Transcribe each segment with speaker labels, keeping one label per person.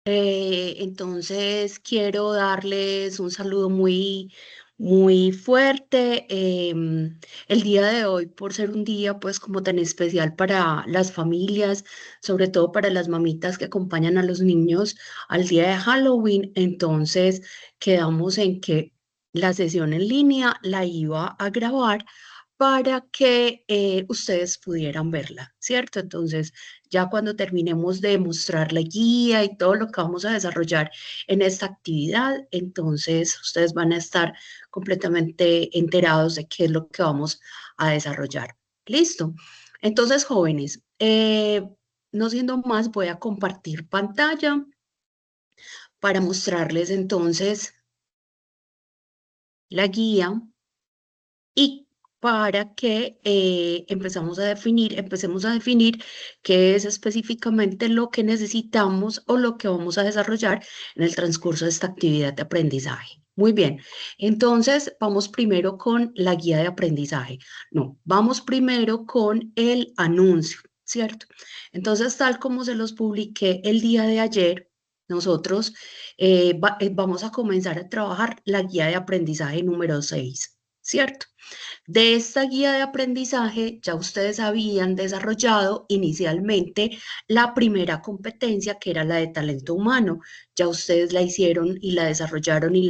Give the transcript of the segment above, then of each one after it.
Speaker 1: Entonces quiero darles un saludo muy fuerte. El día de hoy, por ser un día pues como tan especial para las familias, sobre todo para las mamitas que acompañan a los niños al día de Halloween, entonces quedamos en que la sesión en línea la iba a grabar para que ustedes pudieran verla, ¿cierto? Entonces, ya cuando terminemos de mostrar la guía y todo lo que vamos a desarrollar en esta actividad, entonces ustedes van a estar completamente enterados de qué es lo que vamos a desarrollar. ¿Listo? Entonces, jóvenes, no siendo más, voy a compartir pantalla para mostrarles entonces la guía y para que empecemos a definir qué es específicamente lo que necesitamos o lo que vamos a desarrollar en el transcurso de esta actividad de aprendizaje. Muy bien, entonces vamos primero con la guía de aprendizaje. No, vamos primero con el anuncio, ¿cierto? Entonces, tal como se los publiqué el día de ayer, nosotros vamos a comenzar a trabajar la guía de aprendizaje número 6, ¿cierto? De esta guía de aprendizaje ya ustedes habían desarrollado inicialmente la primera competencia, que era la de talento humano. Ya ustedes la hicieron y la desarrollaron y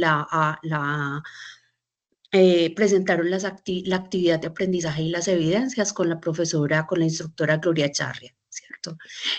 Speaker 1: presentaron la actividad de aprendizaje y las evidencias con la profesora, con la instructora Gloria Charria, ¿cierto?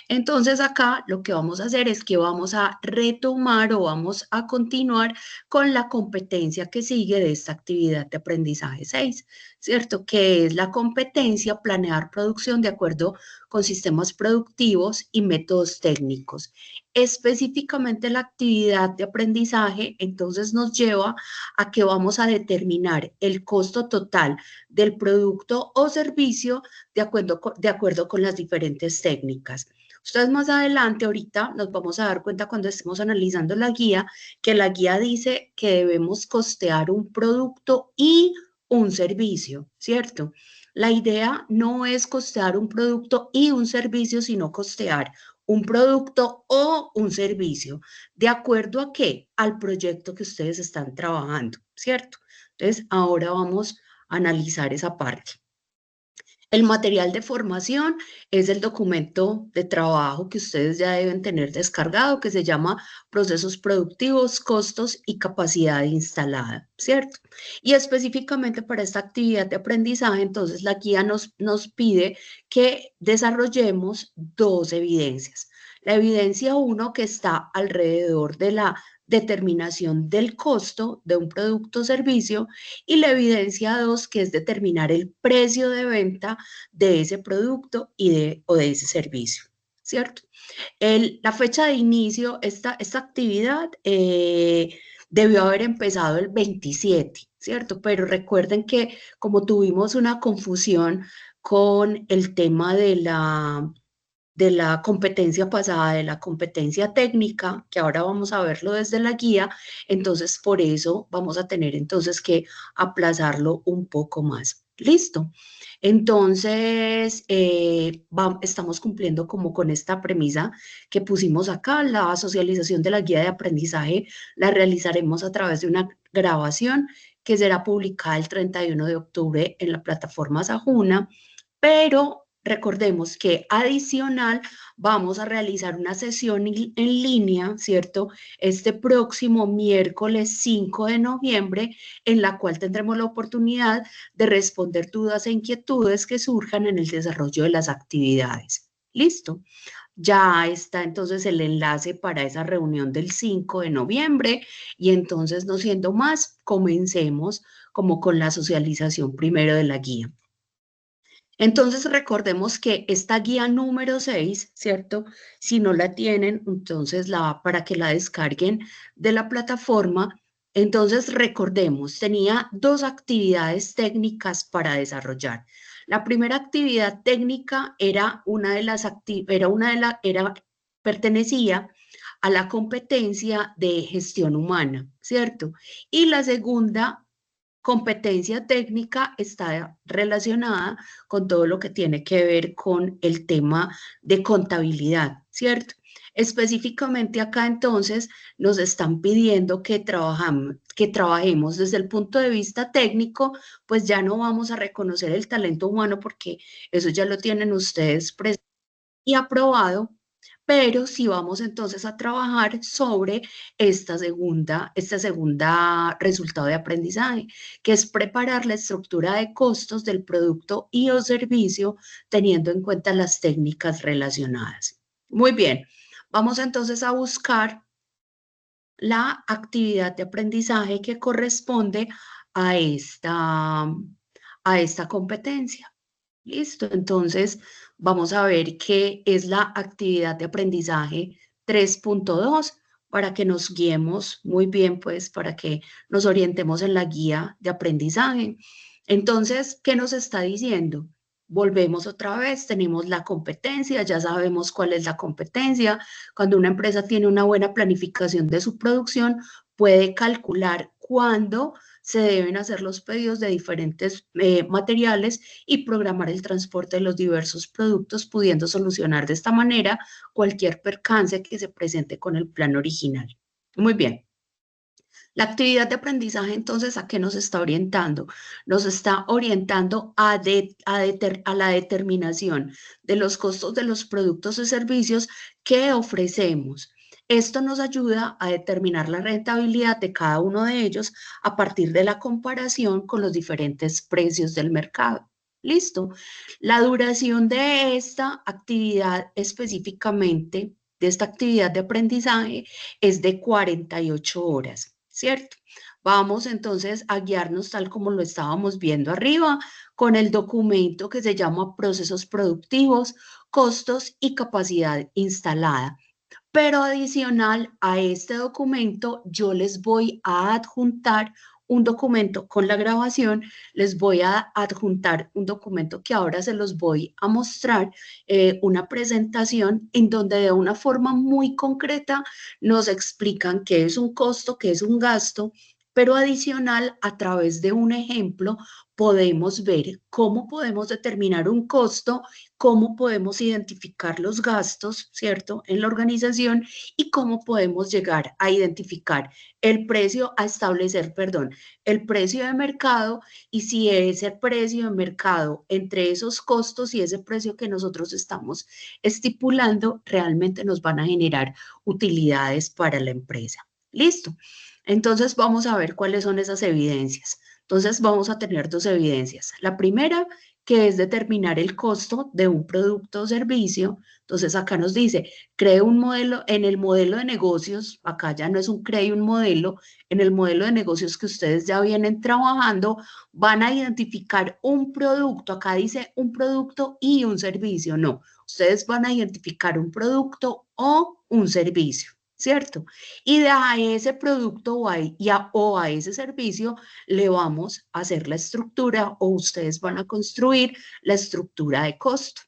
Speaker 1: Entonces acá lo que vamos a hacer es que vamos a retomar o vamos a continuar con la competencia que sigue de esta actividad de aprendizaje 6, ¿cierto? Que es la competencia planear producción de acuerdo con sistemas productivos y métodos técnicos. Específicamente la actividad de aprendizaje entonces nos lleva a que vamos a determinar el costo total del producto o servicio de acuerdo con las diferentes técnicas. Ustedes más adelante, ahorita nos vamos a dar cuenta cuando estemos analizando la guía, que la guía dice que debemos costear un producto y un servicio, ¿cierto? La idea no es costear un producto y un servicio, sino costear un producto o un servicio. ¿De acuerdo a qué? Al proyecto que ustedes están trabajando, ¿cierto? Entonces, ahora vamos a analizar esa parte. El material de formación es el documento de trabajo que ustedes ya deben tener descargado, que se llama Procesos Productivos, Costos y Capacidad Instalada, ¿cierto? Y específicamente para esta actividad de aprendizaje, entonces la guía nos pide que desarrollemos dos evidencias. La evidencia 1, que está alrededor de la determinación del costo de un producto o servicio, y la evidencia 2, que es determinar el precio de venta de ese producto o de ese servicio, ¿cierto? La fecha de inicio, esta actividad debió haber empezado el 27, ¿cierto? Pero recuerden que como tuvimos una confusión con el tema de la competencia pasada, de la competencia técnica, que ahora vamos a verlo desde la guía, entonces por eso vamos a tener entonces que aplazarlo un poco más. ¿Listo? Entonces, estamos cumpliendo como con esta premisa que pusimos acá. La socialización de la guía de aprendizaje la realizaremos a través de una grabación que será publicada el 31 de octubre en la plataforma Sajuna, pero recordemos que adicional vamos a realizar una sesión en línea, ¿cierto? Este próximo miércoles 5 de noviembre, en la cual tendremos la oportunidad de responder dudas e inquietudes que surjan en el desarrollo de las actividades. ¿Listo? Ya está entonces el enlace para esa reunión del 5 de noviembre y entonces, no siendo más, comencemos como con la socialización primero de la guía. Entonces recordemos que esta guía número 6, ¿cierto? Si no la tienen, entonces para que la descarguen de la plataforma. Entonces recordemos, tenía dos actividades técnicas para desarrollar. La primera actividad técnica era pertenecía a la competencia de gestión humana, ¿cierto? Y la segunda competencia técnica está relacionada con todo lo que tiene que ver con el tema de contabilidad, ¿cierto? Específicamente acá entonces nos están pidiendo que trabajemos desde el punto de vista técnico, pues ya no vamos a reconocer el talento humano porque eso ya lo tienen ustedes presente y aprobado, pero sí vamos entonces a trabajar sobre esta segunda resultado de aprendizaje, que es preparar la estructura de costos del producto y o servicio teniendo en cuenta las técnicas relacionadas. Muy bien, vamos entonces a buscar la actividad de aprendizaje que corresponde a esta competencia. Listo, entonces vamos a ver qué es la actividad de aprendizaje 3.2 para que nos guiemos muy bien, pues para que nos orientemos en la guía de aprendizaje. Entonces, ¿qué nos está diciendo? Volvemos otra vez, tenemos la competencia, ya sabemos cuál es la competencia. Cuando una empresa tiene una buena planificación de su producción, puede calcular cuándo se deben hacer los pedidos de diferentes materiales y programar el transporte de los diversos productos, pudiendo solucionar de esta manera cualquier percance que se presente con el plan original. Muy bien. La actividad de aprendizaje, entonces, ¿a qué nos está orientando? Nos está orientando a la determinación de los costos de los productos y servicios que ofrecemos. Esto nos ayuda a determinar la rentabilidad de cada uno de ellos a partir de la comparación con los diferentes precios del mercado. Listo. La duración de esta actividad específicamente, de esta actividad de aprendizaje, es de 48 horas, ¿cierto? Vamos entonces a guiarnos tal como lo estábamos viendo arriba, con el documento que se llama Procesos Productivos, Costos y Capacidad Instalada. Pero adicional a este documento, yo les voy a adjuntar un documento con la grabación, les voy a adjuntar un documento que ahora se los voy a mostrar, una presentación en donde de una forma muy concreta nos explican qué es un costo, qué es un gasto, pero adicional a través de un ejemplo podemos ver cómo podemos determinar un costo, cómo podemos identificar los gastos, ¿cierto?, en la organización y cómo podemos llegar a identificar el precio, a establecer, perdón, el precio de mercado y si ese precio de mercado entre esos costos y ese precio que nosotros estamos estipulando realmente nos van a generar utilidades para la empresa. Listo. Entonces vamos a ver cuáles son esas evidencias. Entonces vamos a tener dos evidencias. La primera, que es determinar el costo de un producto o servicio. Entonces acá nos dice, cree un modelo, en el modelo de negocios, acá ya no es un cree un modelo, en el modelo de negocios que ustedes ya vienen trabajando, van a identificar un producto, acá dice un producto y un servicio, no, ustedes van a identificar un producto o un servicio, ¿cierto? Y a ese producto o a ese servicio le vamos a hacer la estructura o ustedes van a construir la estructura de costo.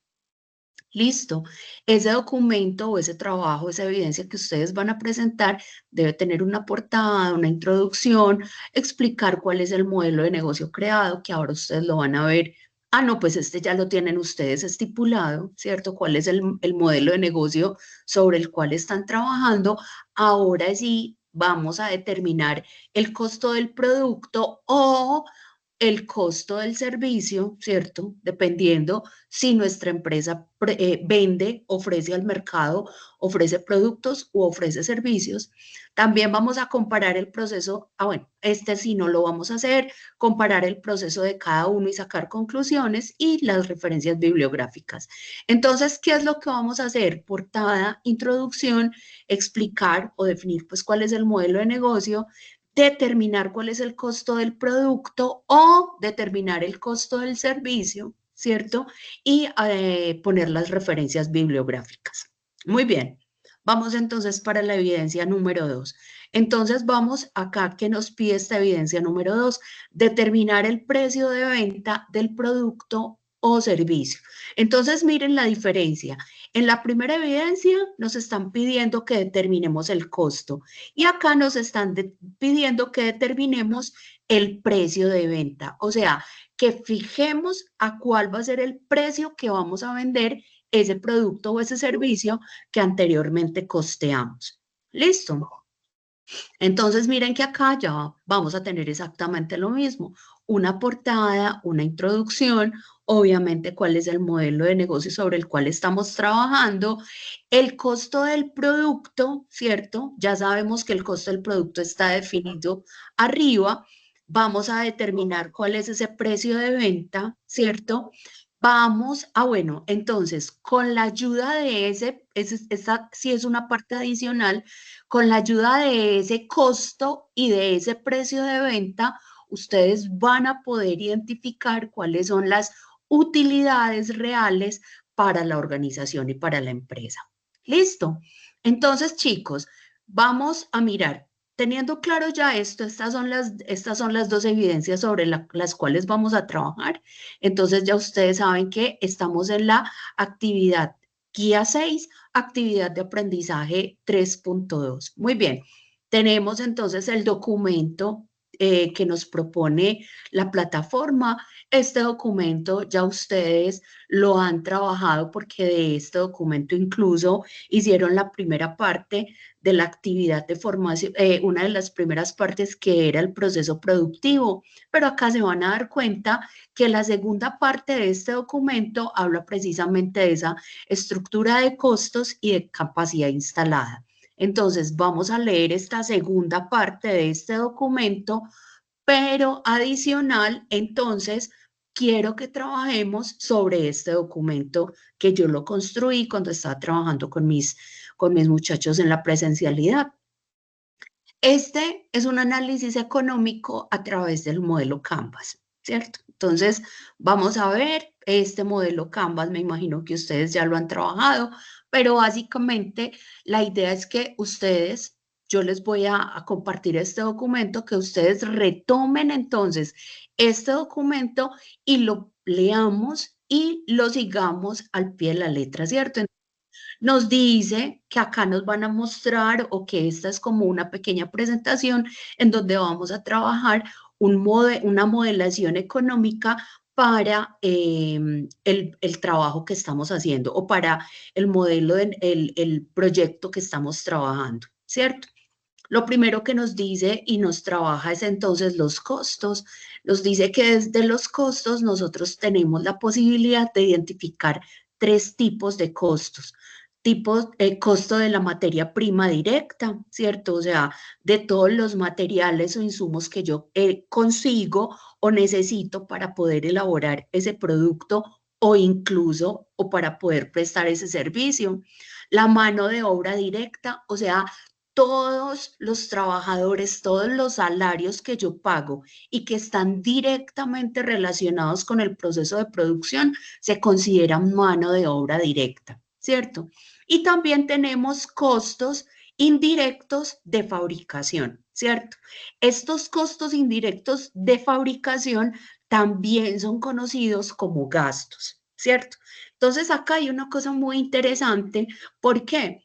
Speaker 1: Listo. Ese documento o ese trabajo, esa evidencia que ustedes van a presentar debe tener una portada, una introducción, explicar cuál es el modelo de negocio creado, que ahora ustedes lo van a ver. Ah, no, pues este ya lo tienen ustedes estipulado, ¿cierto? ¿Cuál es el modelo de negocio sobre el cual están trabajando? Ahora sí vamos a determinar el costo del producto o el costo del servicio, ¿cierto? Dependiendo si nuestra empresa vende, ofrece al mercado, ofrece productos u ofrece servicios. También vamos a comparar el proceso, bueno, este sí no lo vamos a hacer, comparar el proceso de cada uno y sacar conclusiones y las referencias bibliográficas. Entonces, ¿qué es lo que vamos a hacer? Portada, introducción, explicar o definir pues cuál es el modelo de negocio, determinar cuál es el costo del producto o determinar el costo del servicio, ¿cierto? Y poner las referencias bibliográficas. Muy bien. Vamos entonces para la evidencia número 2. Entonces vamos acá que nos pide esta evidencia número 2, determinar el precio de venta del producto o servicio. Entonces miren la diferencia. En la primera evidencia nos están pidiendo que determinemos el costo y acá nos están pidiendo que determinemos el precio de venta, o sea, que fijemos a cuál va a ser el precio que vamos a vender ese producto o ese servicio que anteriormente costeamos. ¿Listo? Entonces, miren que acá ya vamos a tener exactamente lo mismo. Una portada, una introducción, obviamente cuál es el modelo de negocio sobre el cual estamos trabajando, el costo del producto, ¿cierto? Ya sabemos que el costo del producto está definido arriba. Vamos a determinar cuál es ese precio de venta, ¿cierto? Vamos bueno, entonces, con la ayuda de esa sí es una parte adicional, con la ayuda de ese costo y de ese precio de venta, ustedes van a poder identificar cuáles son las utilidades reales para la organización y para la empresa. ¿Listo? Entonces, chicos, vamos a mirar. Teniendo claro ya esto, estas son las dos evidencias sobre las cuales vamos a trabajar. Entonces ya ustedes saben que estamos en la actividad guía 6, actividad de aprendizaje 3.2. Muy bien, tenemos entonces el documento que nos propone la plataforma. Este documento ya ustedes lo han trabajado porque de este documento incluso hicieron la primera parte de la actividad de formación, una de las primeras partes que era el proceso productivo, pero acá se van a dar cuenta que la segunda parte de este documento habla precisamente de esa estructura de costos y de capacidad instalada. Entonces, vamos a leer esta segunda parte de este documento, pero adicional, entonces, quiero que trabajemos sobre este documento que yo lo construí cuando estaba trabajando con mis muchachos en la presencialidad. Este es un análisis económico a través del modelo Canvas, ¿cierto? Entonces, vamos a ver este modelo Canvas, me imagino que ustedes ya lo han trabajado, pero básicamente la idea es que ustedes, yo les voy a compartir este documento, que ustedes retomen entonces este documento y lo leamos y lo sigamos al pie de la letra, ¿cierto? Nos dice que acá nos van a mostrar o que esta es como una pequeña presentación en donde vamos a trabajar una modelación económica para el trabajo que estamos haciendo o para el modelo, el proyecto que estamos trabajando, ¿cierto? Lo primero que nos dice y nos trabaja es entonces los costos. Nos dice que desde los costos nosotros tenemos la posibilidad de identificar tres tipos de costos. Costo de la materia prima directa, ¿cierto? O sea, de todos los materiales o insumos que yo consigo o necesito para poder elaborar ese producto o incluso o para poder prestar ese servicio. La mano de obra directa, o sea, todos los trabajadores, todos los salarios que yo pago y que están directamente relacionados con el proceso de producción se consideran mano de obra directa, ¿cierto? Y también tenemos costos indirectos de fabricación, ¿cierto? Estos costos indirectos de fabricación también son conocidos como gastos, ¿cierto? Entonces acá hay una cosa muy interesante. ¿Por qué?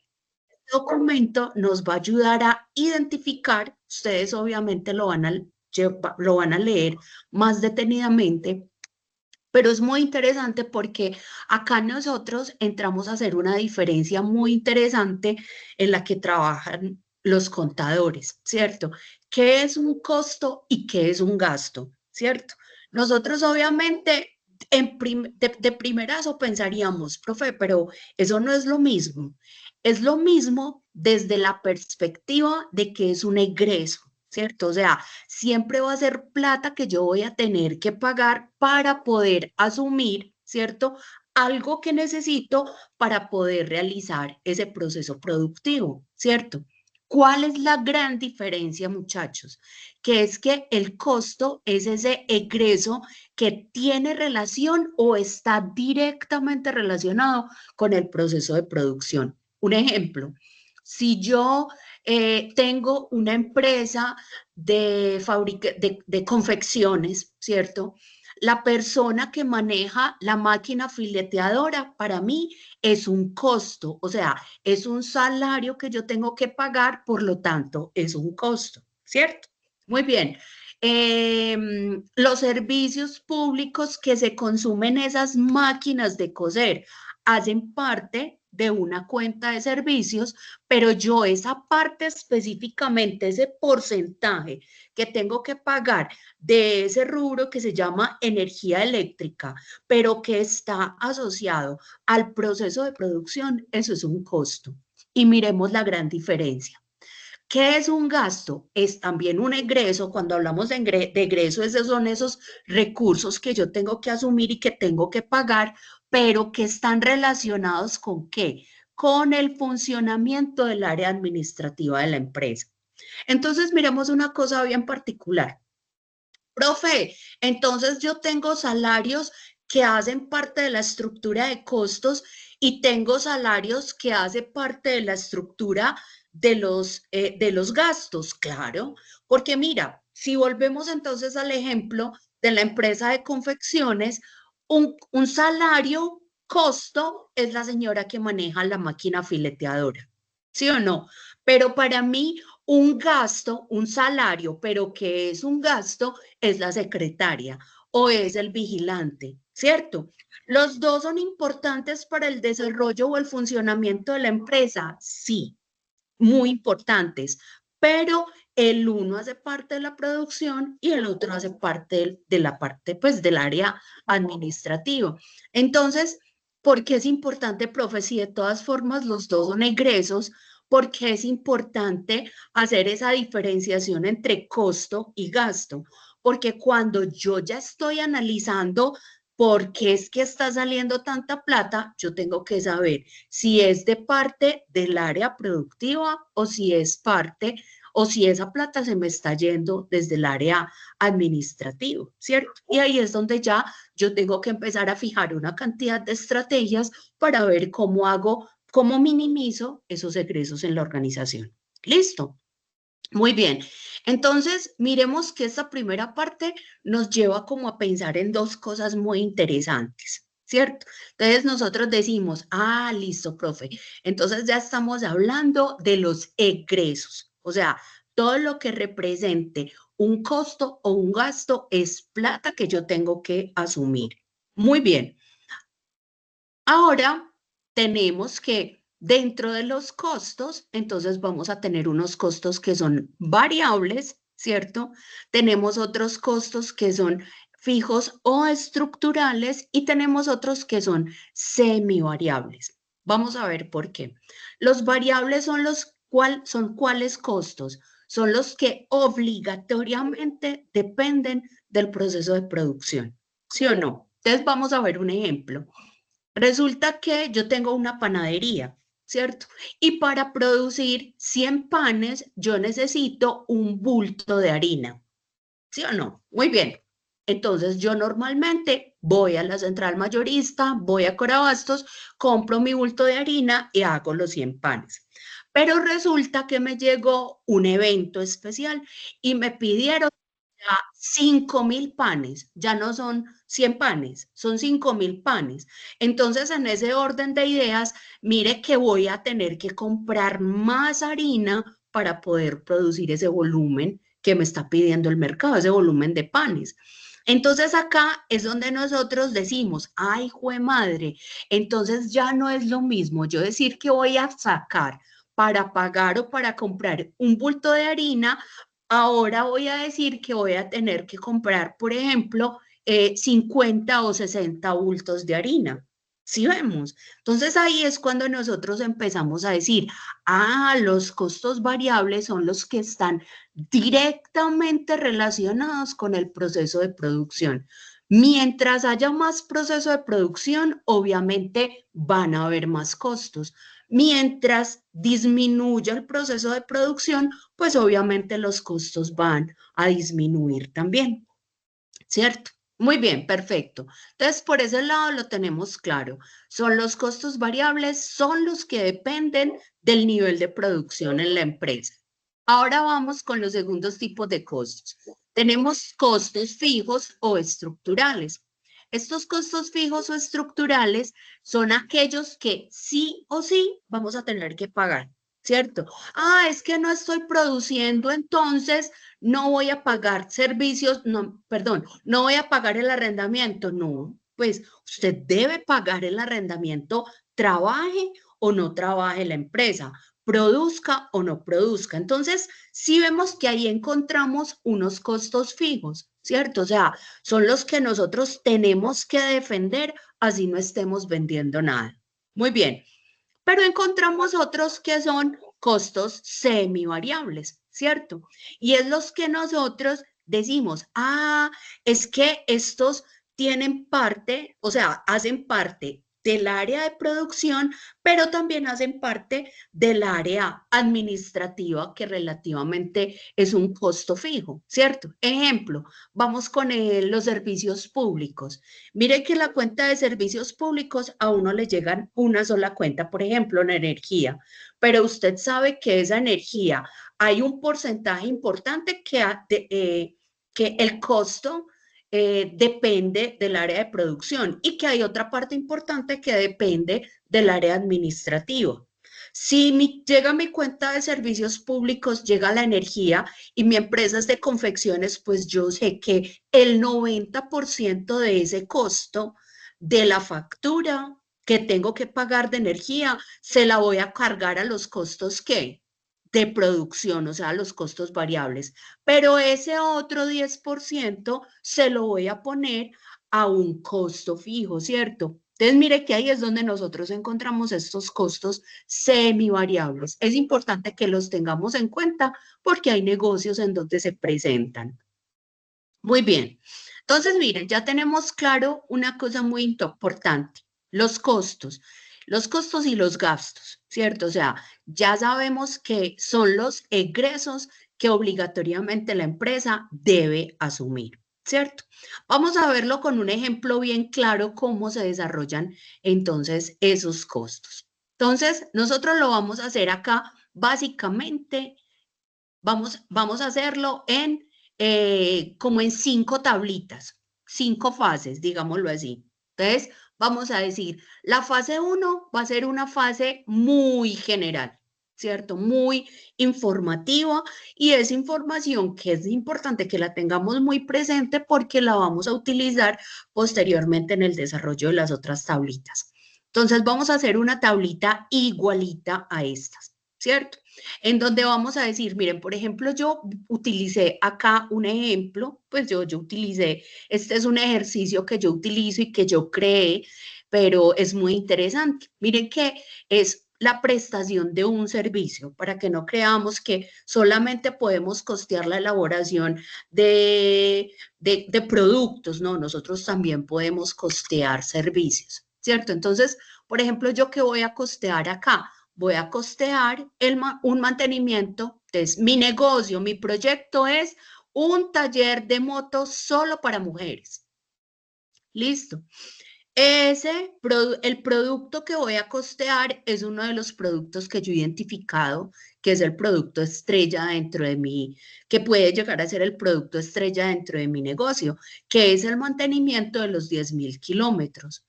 Speaker 1: Documento nos va a ayudar a identificar, ustedes obviamente lo van a leer más detenidamente, pero es muy interesante porque acá nosotros entramos a hacer una diferencia muy interesante en la que trabajan los contadores, ¿cierto? ¿Qué es un costo y qué es un gasto? ¿Cierto? Nosotros obviamente de primerazo pensaríamos, profe, pero eso no es lo mismo. Es lo mismo desde la perspectiva de que es un egreso, ¿cierto? O sea, siempre va a ser plata que yo voy a tener que pagar para poder asumir, ¿cierto? Algo que necesito para poder realizar ese proceso productivo, ¿cierto? ¿Cuál es la gran diferencia, muchachos? Que es que el costo es ese egreso que tiene relación o está directamente relacionado con el proceso de producción. Un ejemplo, si yo tengo una empresa de confecciones, ¿cierto? La persona que maneja la máquina fileteadora para mí es un costo, o sea, es un salario que yo tengo que pagar, por lo tanto, es un costo, ¿cierto? Muy bien. Los servicios públicos que se consumen esas máquinas de coser. hacen parte de una cuenta de servicios, pero yo esa parte específicamente, ese porcentaje que tengo que pagar de ese rubro que se llama energía eléctrica, pero que está asociado al proceso de producción, eso es un costo. Y miremos la gran diferencia. ¿Qué es un gasto? Es también un egreso. Cuando hablamos de egreso, esos son esos recursos que yo tengo que asumir y que tengo que pagar, pero que están relacionados ¿con qué? Con el funcionamiento del área administrativa de la empresa. Entonces, miremos una cosa bien particular. Profe, entonces yo tengo salarios que hacen parte de la estructura de costos y tengo salarios que hacen parte de la estructura de los gastos, claro, porque mira, si volvemos entonces al ejemplo de la empresa de confecciones, un salario costo es la señora que maneja la máquina fileteadora, ¿sí o no? Pero para mí un gasto, un salario, pero que es un gasto, es la secretaria o es el vigilante, ¿cierto? ¿Los dos son importantes para el desarrollo o el funcionamiento de la empresa? Sí, muy importantes, pero el uno hace parte de la producción y el otro hace parte de la parte, pues, del área administrativa. Entonces, ¿por qué es importante, profe? Si de todas formas los dos son egresos, ¿por qué es importante hacer esa diferenciación entre costo y gasto? Porque cuando yo ya estoy analizando por qué es que está saliendo tanta plata, yo tengo que saber si es de parte del área productiva o si es parte o si esa plata se me está yendo desde el área administrativo, ¿cierto? Y ahí es donde ya yo tengo que empezar a fijar una cantidad de estrategias para ver cómo hago, cómo minimizo esos egresos en la organización. ¿Listo? Muy bien. Entonces, miremos que esta primera parte nos lleva como a pensar en dos cosas muy interesantes, ¿cierto? Entonces, nosotros decimos, ah, listo, profe. Entonces, ya estamos hablando de los egresos, o sea, todo lo que represente un costo o un gasto es plata que yo tengo que asumir. Muy bien. Ahora tenemos que dentro de los costos, entonces vamos a tener unos costos que son variables, ¿cierto? Tenemos otros costos que son fijos o estructurales y tenemos otros que son semivariables. Vamos a ver por qué. Los variables son son cuáles costos, son los que obligatoriamente dependen del proceso de producción, ¿sí o no? Entonces vamos a ver un ejemplo. Resulta que yo tengo una panadería, ¿cierto? Y para producir 100 panes, yo necesito un bulto de harina, ¿sí o no? Muy bien. Entonces, yo normalmente voy a la central mayorista, voy a Corabastos, compro mi bulto de harina y hago los 100 panes. Pero resulta que me llegó un evento especial y me pidieron 5.000 panes, ya no son 100 panes, son 5.000 panes. Entonces, en ese orden de ideas, mire que voy a tener que comprar más harina para poder producir ese volumen que me está pidiendo el mercado, ese volumen de panes. Entonces acá es donde nosotros decimos, ay, jue madre, entonces ya no es lo mismo yo decir que voy a sacar para pagar o para comprar un bulto de harina. Ahora voy a decir que voy a tener que comprar, por ejemplo, 50 o 60 bultos de harina. ¿Sí vemos? Entonces ahí es cuando nosotros empezamos a decir, ah, los costos variables son los que están directamente relacionados con el proceso de producción. Mientras haya más proceso de producción, obviamente van a haber más costos. Mientras disminuya el proceso de producción, pues obviamente los costos van a disminuir también, ¿cierto? Muy bien, perfecto. Entonces, por ese lado lo tenemos claro. Son los costos variables, son los que dependen del nivel de producción en la empresa. Ahora vamos con los segundos tipos de costos. Tenemos costos fijos o estructurales. Estos costos fijos o estructurales son aquellos que sí o sí vamos a tener que pagar, ¿cierto? Ah, es que no estoy produciendo, entonces no voy a pagar servicios, no, perdón, no voy a pagar el arrendamiento, no, pues usted debe pagar el arrendamiento, trabaje o no trabaje la empresa, produzca o no produzca. Entonces, sí vemos que ahí encontramos unos costos fijos, ¿cierto? O sea, son los que nosotros tenemos que defender, así no estemos vendiendo nada. Muy bien, pero encontramos otros que son costos semivariables, ¿cierto? Y es los que nosotros decimos, es que estos tienen parte, o sea, hacen parte del área de producción, pero también hacen parte del área administrativa, que relativamente es un costo fijo, ¿cierto? Ejemplo, vamos con los servicios públicos. Mire que la cuenta de servicios públicos a uno le llegan una sola cuenta, por ejemplo, la energía, pero usted sabe que esa energía hay un porcentaje importante que el costo depende del área de producción y que hay otra parte importante que depende del área administrativa. Si llega mi cuenta de servicios públicos, llega la energía y mi empresa es de confecciones, pues yo sé que el 90% de ese costo de la factura que tengo que pagar de energía se la voy a cargar a los costos que de producción, o sea, los costos variables. Pero ese otro 10% se lo voy a poner a un costo fijo, ¿cierto? Entonces, mire que ahí es donde nosotros encontramos estos costos semivariables. Es importante que los tengamos en cuenta porque hay negocios en donde se presentan. Muy bien. Entonces, miren, ya tenemos claro una cosa muy importante, los costos y los gastos, ¿cierto? O sea, ya sabemos que son los egresos que obligatoriamente la empresa debe asumir, ¿cierto? Vamos a verlo con un ejemplo bien claro cómo se desarrollan entonces esos costos. Entonces, nosotros lo vamos a hacer acá, básicamente, vamos a hacerlo como en 5 tablitas, 5 fases, digámoslo así. Entonces, vamos a decir, la fase 1 va a ser una fase muy general, ¿cierto? Muy informativa y es información que es importante que la tengamos muy presente porque la vamos a utilizar posteriormente en el desarrollo de las otras tablitas. Entonces, vamos a hacer una tablita igualita a estas, ¿cierto? En donde vamos a decir, miren, por ejemplo, yo utilicé acá un ejemplo, pues yo utilicé, este es un ejercicio que yo utilizo y que yo creé, pero es muy interesante. Miren que es la prestación de un servicio, para que no creamos que solamente podemos costear la elaboración de productos, no, nosotros también podemos costear servicios, ¿cierto? Entonces, por ejemplo, ¿yo qué voy a costear acá? Voy a costear un mantenimiento. Entonces, mi negocio, mi proyecto es un taller de motos solo para mujeres. Listo. El producto que voy a costear es uno de los productos que yo he identificado, que es el producto estrella dentro de mi, que puede llegar a ser el producto estrella dentro de mi negocio, que es el mantenimiento de los 10.000 kilómetros.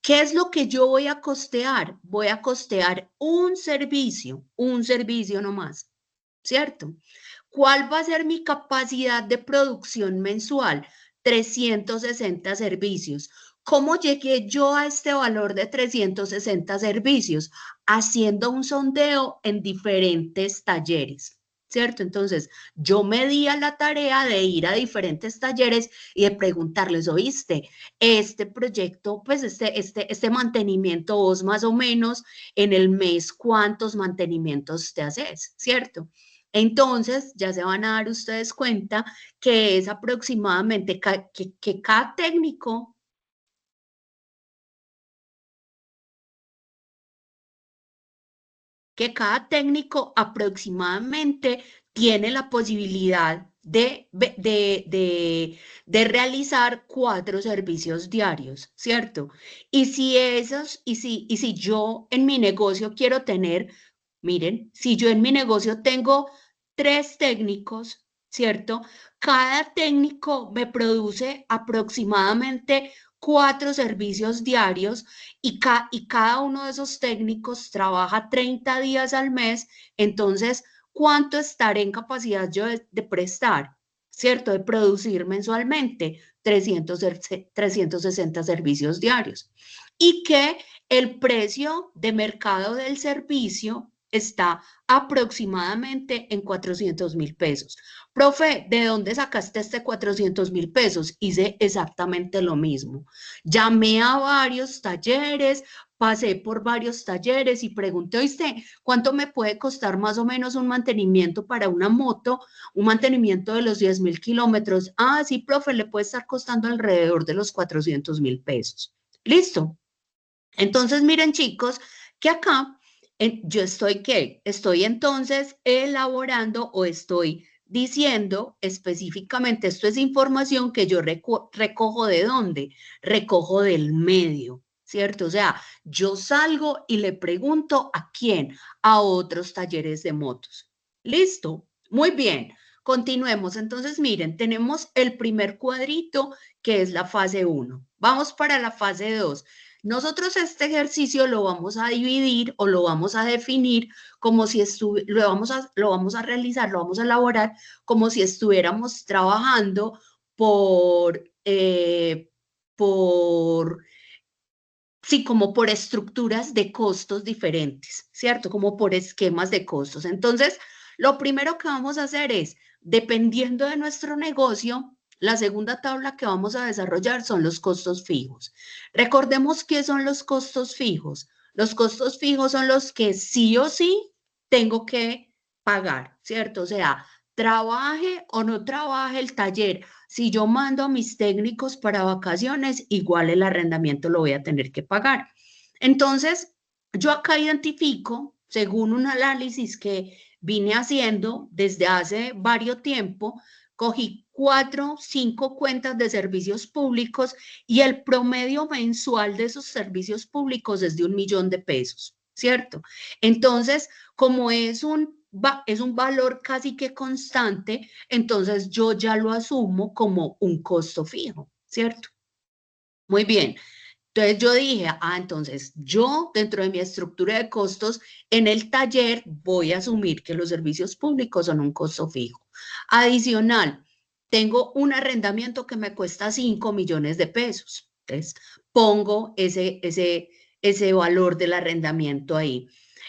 Speaker 1: ¿Qué es lo que yo voy a costear? Voy a costear un servicio nomás, ¿cierto? ¿Cuál va a ser mi capacidad de producción mensual? 360 servicios. ¿Cómo llegué yo a este valor de 360 servicios? Haciendo un sondeo en diferentes talleres, ¿cierto? Entonces, yo me di a la tarea de ir a diferentes talleres y de preguntarles, ¿oíste? Este proyecto, pues este mantenimiento, vos más o menos en el mes, ¿cuántos mantenimientos te haces? ¿Cierto? Entonces, ya se van a dar ustedes cuenta que es aproximadamente que cada técnico, aproximadamente tiene la posibilidad de realizar 4 servicios diarios, ¿cierto? Y si yo en mi negocio quiero tener, miren, si yo en mi negocio tengo 3 técnicos, ¿cierto? Cada técnico me produce aproximadamente 4 servicios diarios y cada uno de esos técnicos trabaja 30 días al mes, entonces, ¿cuánto estaré en capacidad yo de prestar? ¿Cierto? De producir mensualmente 360 servicios diarios y que el precio de mercado del servicio está aproximadamente en 400.000 pesos. Profe, ¿de dónde sacaste este 400.000 pesos? Hice exactamente lo mismo. Llamé a varios talleres, pasé por varios talleres y pregunté, oíste, ¿cuánto me puede costar más o menos un mantenimiento para una moto? Un mantenimiento de los 10.000 kilómetros. Ah, sí, profe, le puede estar costando alrededor de los 400.000 pesos. Listo. Entonces, miren, chicos, que acá yo estoy, ¿qué? Estoy entonces elaborando o estoy diciendo específicamente, esto es información que yo recojo ¿de dónde? Recojo del medio, ¿cierto? O sea, yo salgo y le pregunto a quién, a otros talleres de motos. ¿Listo? Muy bien. Continuemos. Entonces, miren, tenemos el primer cuadrito que es la fase 1. Vamos para la fase 2. Nosotros este ejercicio lo vamos a dividir o lo vamos a definir como si lo vamos a realizar, lo vamos a elaborar como si estuviéramos trabajando por sí, como por estructuras de costos diferentes, ¿cierto? Como por esquemas de costos. Entonces, lo primero que vamos a hacer es, dependiendo de nuestro negocio, la segunda tabla que vamos a desarrollar son los costos fijos. Recordemos qué son los costos fijos. Los costos fijos son los que sí o sí tengo que pagar, ¿cierto? O sea, trabaje o no trabaje el taller, si yo mando a mis técnicos para vacaciones, igual el arrendamiento lo voy a tener que pagar. Entonces, yo acá identifico, según un análisis que vine haciendo desde hace varios tiempo, cogí 4, 5 cuentas de servicios públicos y el promedio mensual de esos servicios públicos es de 1.000.000 de pesos, ¿cierto? Entonces, como es un valor casi que constante, entonces yo ya lo asumo como un costo fijo, ¿cierto? Muy bien. Entonces yo dije, entonces yo dentro de mi estructura de costos en el taller voy a asumir que los servicios públicos son un costo fijo. Adicional, tengo un arrendamiento que me cuesta 5 millones de pesos. Entonces pongo ese valor del arrendamiento ahí.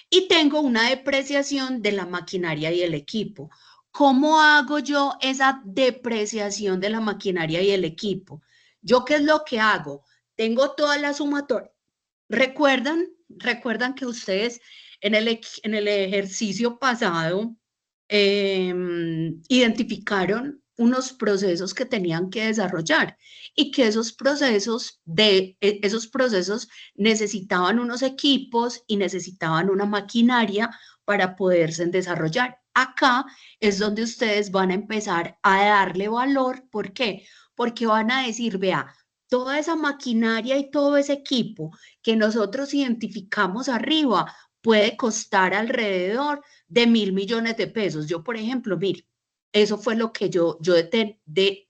Speaker 1: Y tengo una depreciación de la maquinaria y el equipo. ¿Cómo hago yo esa depreciación de la maquinaria y el equipo? ¿Yo qué es lo que hago? Tengo toda la sumatoria. ¿Recuerdan que ustedes en el ejercicio pasado identificaron unos procesos que tenían que desarrollar y que esos procesos necesitaban unos equipos y necesitaban una maquinaria para poderse desarrollar? Acá es donde ustedes van a empezar a darle valor. ¿Por qué? Porque van a decir, vea, toda esa maquinaria y todo ese equipo que nosotros identificamos arriba puede costar alrededor de 1.000.000.000 de pesos. Yo, por ejemplo, mire, eso fue lo que yo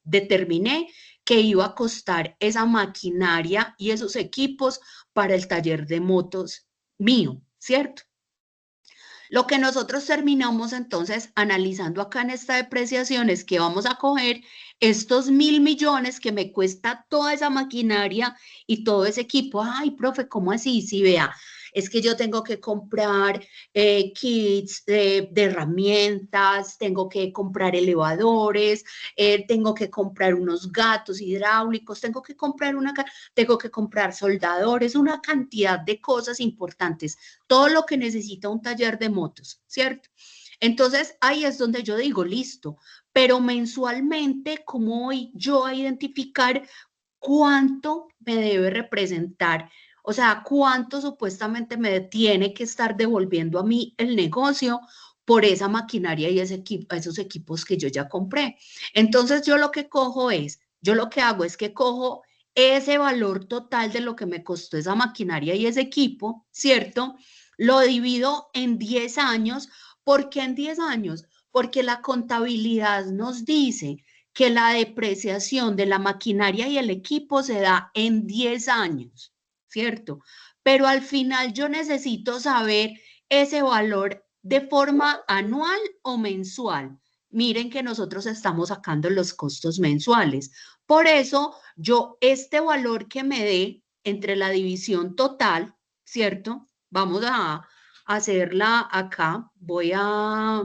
Speaker 1: determiné que iba a costar esa maquinaria y esos equipos para el taller de motos mío, ¿cierto? Lo que nosotros terminamos entonces analizando acá en esta depreciación es que vamos a coger estos 1.000.000.000 que me cuesta toda esa maquinaria y todo ese equipo. Ay, profe, ¿cómo así? Sí, vea, es que yo tengo que comprar kits de herramientas, tengo que comprar elevadores, tengo que comprar unos gatos hidráulicos, tengo que comprar soldadores, una cantidad de cosas importantes, todo lo que necesita un taller de motos, ¿cierto? Entonces, ahí es donde yo digo, listo, pero mensualmente, ¿cómo voy yo a identificar cuánto me debe representar? O sea, cuánto supuestamente me tiene que estar devolviendo a mí el negocio por esa maquinaria y esos equipos que yo ya compré. Entonces, yo lo que hago es que cojo ese valor total de lo que me costó esa maquinaria y ese equipo, ¿cierto? Lo divido en 10 años. ¿Por qué en 10 años? Porque la contabilidad nos dice que la depreciación de la maquinaria y el equipo se da en 10 años, ¿cierto? Pero al final yo necesito saber ese valor de forma anual o mensual. miren que nosotros estamos sacando los costos mensuales. Por eso, yo este valor que me dé entre la división total, ¿cierto? Vamos a hacerla acá. Voy a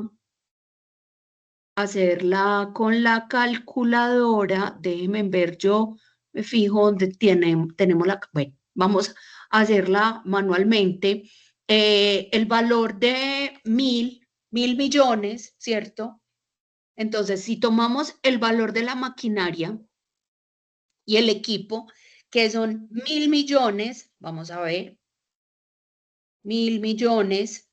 Speaker 1: hacerla con la calculadora. Déjenme ver, yo me fijo dónde tenemos la... Bueno, vamos a hacerla manualmente. El valor de 1.000 millones, ¿cierto? Entonces, si tomamos el valor de la maquinaria y el equipo, que son 1.000 millones, vamos a ver, 1.000 millones,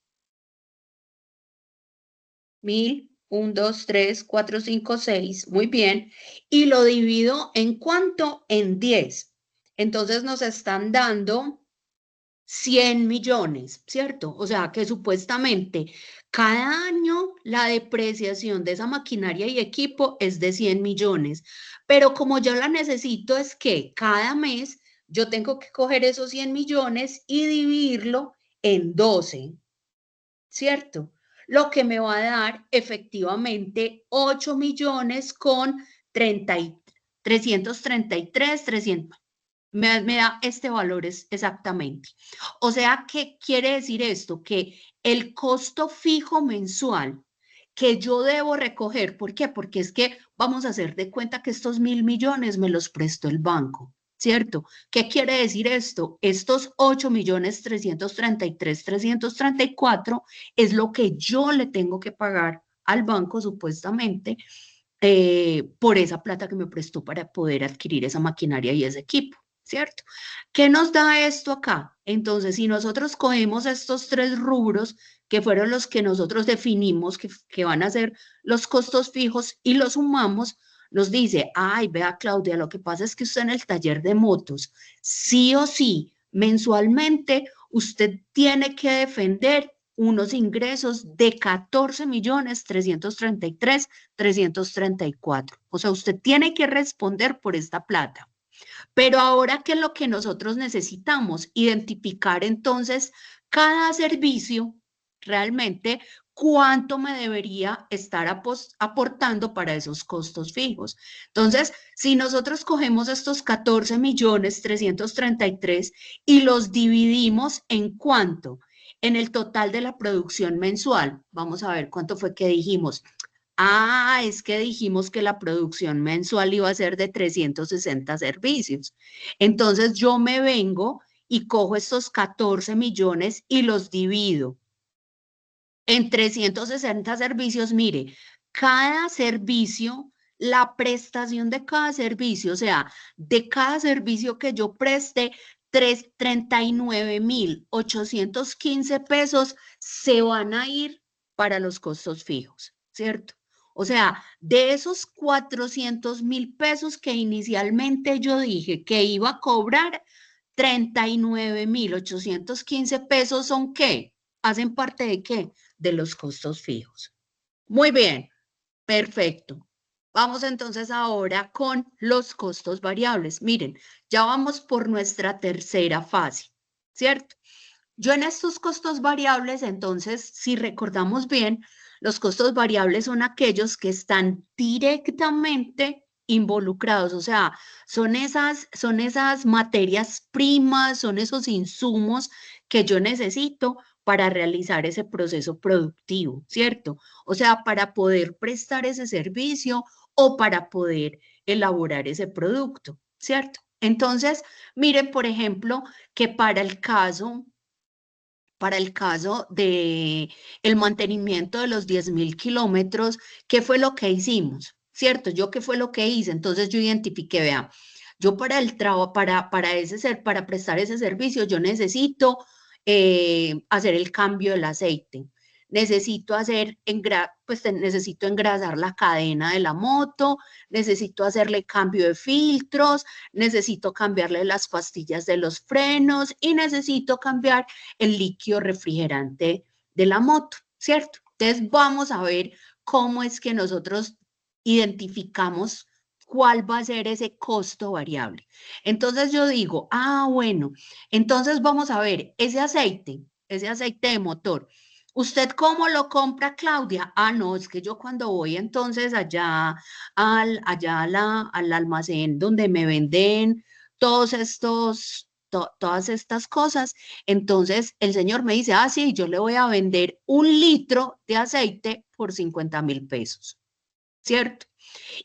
Speaker 1: 1.000, 1, 2, 3, 4, 5, 6, muy bien, y lo divido en cuánto, en 10. Entonces nos están dando 100 millones, ¿cierto? O sea que supuestamente cada año la depreciación de esa maquinaria y equipo es de 100 millones, pero como yo la necesito es que cada mes yo tengo que coger esos 100 millones y dividirlo en 12, ¿cierto? Lo que me va a dar efectivamente 8 millones con 333, 300. Me da este valor exactamente. O sea, ¿qué quiere decir esto? Que el costo fijo mensual que yo debo recoger, ¿por qué? Porque es que vamos a hacer de cuenta que estos 1.000 millones me los prestó el banco, ¿cierto? ¿Qué quiere decir esto? Estos 8.333.334 es lo que yo le tengo que pagar al banco supuestamente por esa plata que me prestó para poder adquirir esa maquinaria y ese equipo, ¿cierto? ¿Qué nos da esto acá? Entonces, si nosotros cogemos estos tres rubros, que fueron los que nosotros definimos que van a ser los costos fijos y los sumamos, nos dice, ay, vea Claudia, lo que pasa es que usted en el taller de motos, sí o sí, mensualmente, usted tiene que defender unos ingresos de 14.333.334. O sea, usted tiene que responder por esta plata. Pero ahora, ¿qué es lo que nosotros necesitamos? Identificar entonces cada servicio, realmente cuánto me debería estar aportando para esos costos fijos. Entonces, si nosotros cogemos estos 14.333.000 y los dividimos en cuánto, en el total de la producción mensual, vamos a ver cuánto fue que dijimos. Ah, es que dijimos que la producción mensual iba a ser de 360 servicios. Entonces yo me vengo y cojo estos 14 millones y los divido en 360 servicios. Mire, cada servicio, la prestación de cada servicio, o sea, de cada servicio que yo preste, 39.815 pesos se van a ir para los costos fijos, ¿cierto? O sea, de esos 400.000 pesos que inicialmente yo dije que iba a cobrar, 39.815 pesos son ¿qué? ¿Hacen parte de qué? De los costos fijos. Muy bien, perfecto. Vamos entonces ahora con los costos variables. Miren, ya vamos por nuestra tercera fase, ¿cierto? Yo en estos costos variables, entonces, si recordamos bien, los costos variables son aquellos que están directamente involucrados, o sea, son esas materias primas, son esos insumos que yo necesito para realizar ese proceso productivo, ¿cierto? O sea, para poder prestar ese servicio o para poder elaborar ese producto, ¿cierto? Entonces, miren, por ejemplo, que para el caso de el mantenimiento de los 10.000 kilómetros, ¿qué fue lo que hicimos? ¿Cierto? ¿Yo qué fue lo que hice? Entonces yo identifiqué, vea, yo para el trabajo, para prestar ese servicio, yo necesito hacer el cambio del aceite. Necesito necesito engrasar la cadena de la moto, necesito hacerle cambio de filtros, necesito cambiarle las pastillas de los frenos y necesito cambiar el líquido refrigerante de la moto, ¿cierto? Entonces vamos a ver cómo es que nosotros identificamos cuál va a ser ese costo variable. Entonces yo digo, ah, bueno, entonces vamos a ver ese aceite de motor. ¿Usted cómo lo compra, Claudia? Ah, no, es que yo cuando voy entonces allá al almacén donde me venden todas estas cosas, entonces el señor me dice, ah, sí, yo le voy a vender 1 litro de aceite por 50.000 pesos, ¿cierto?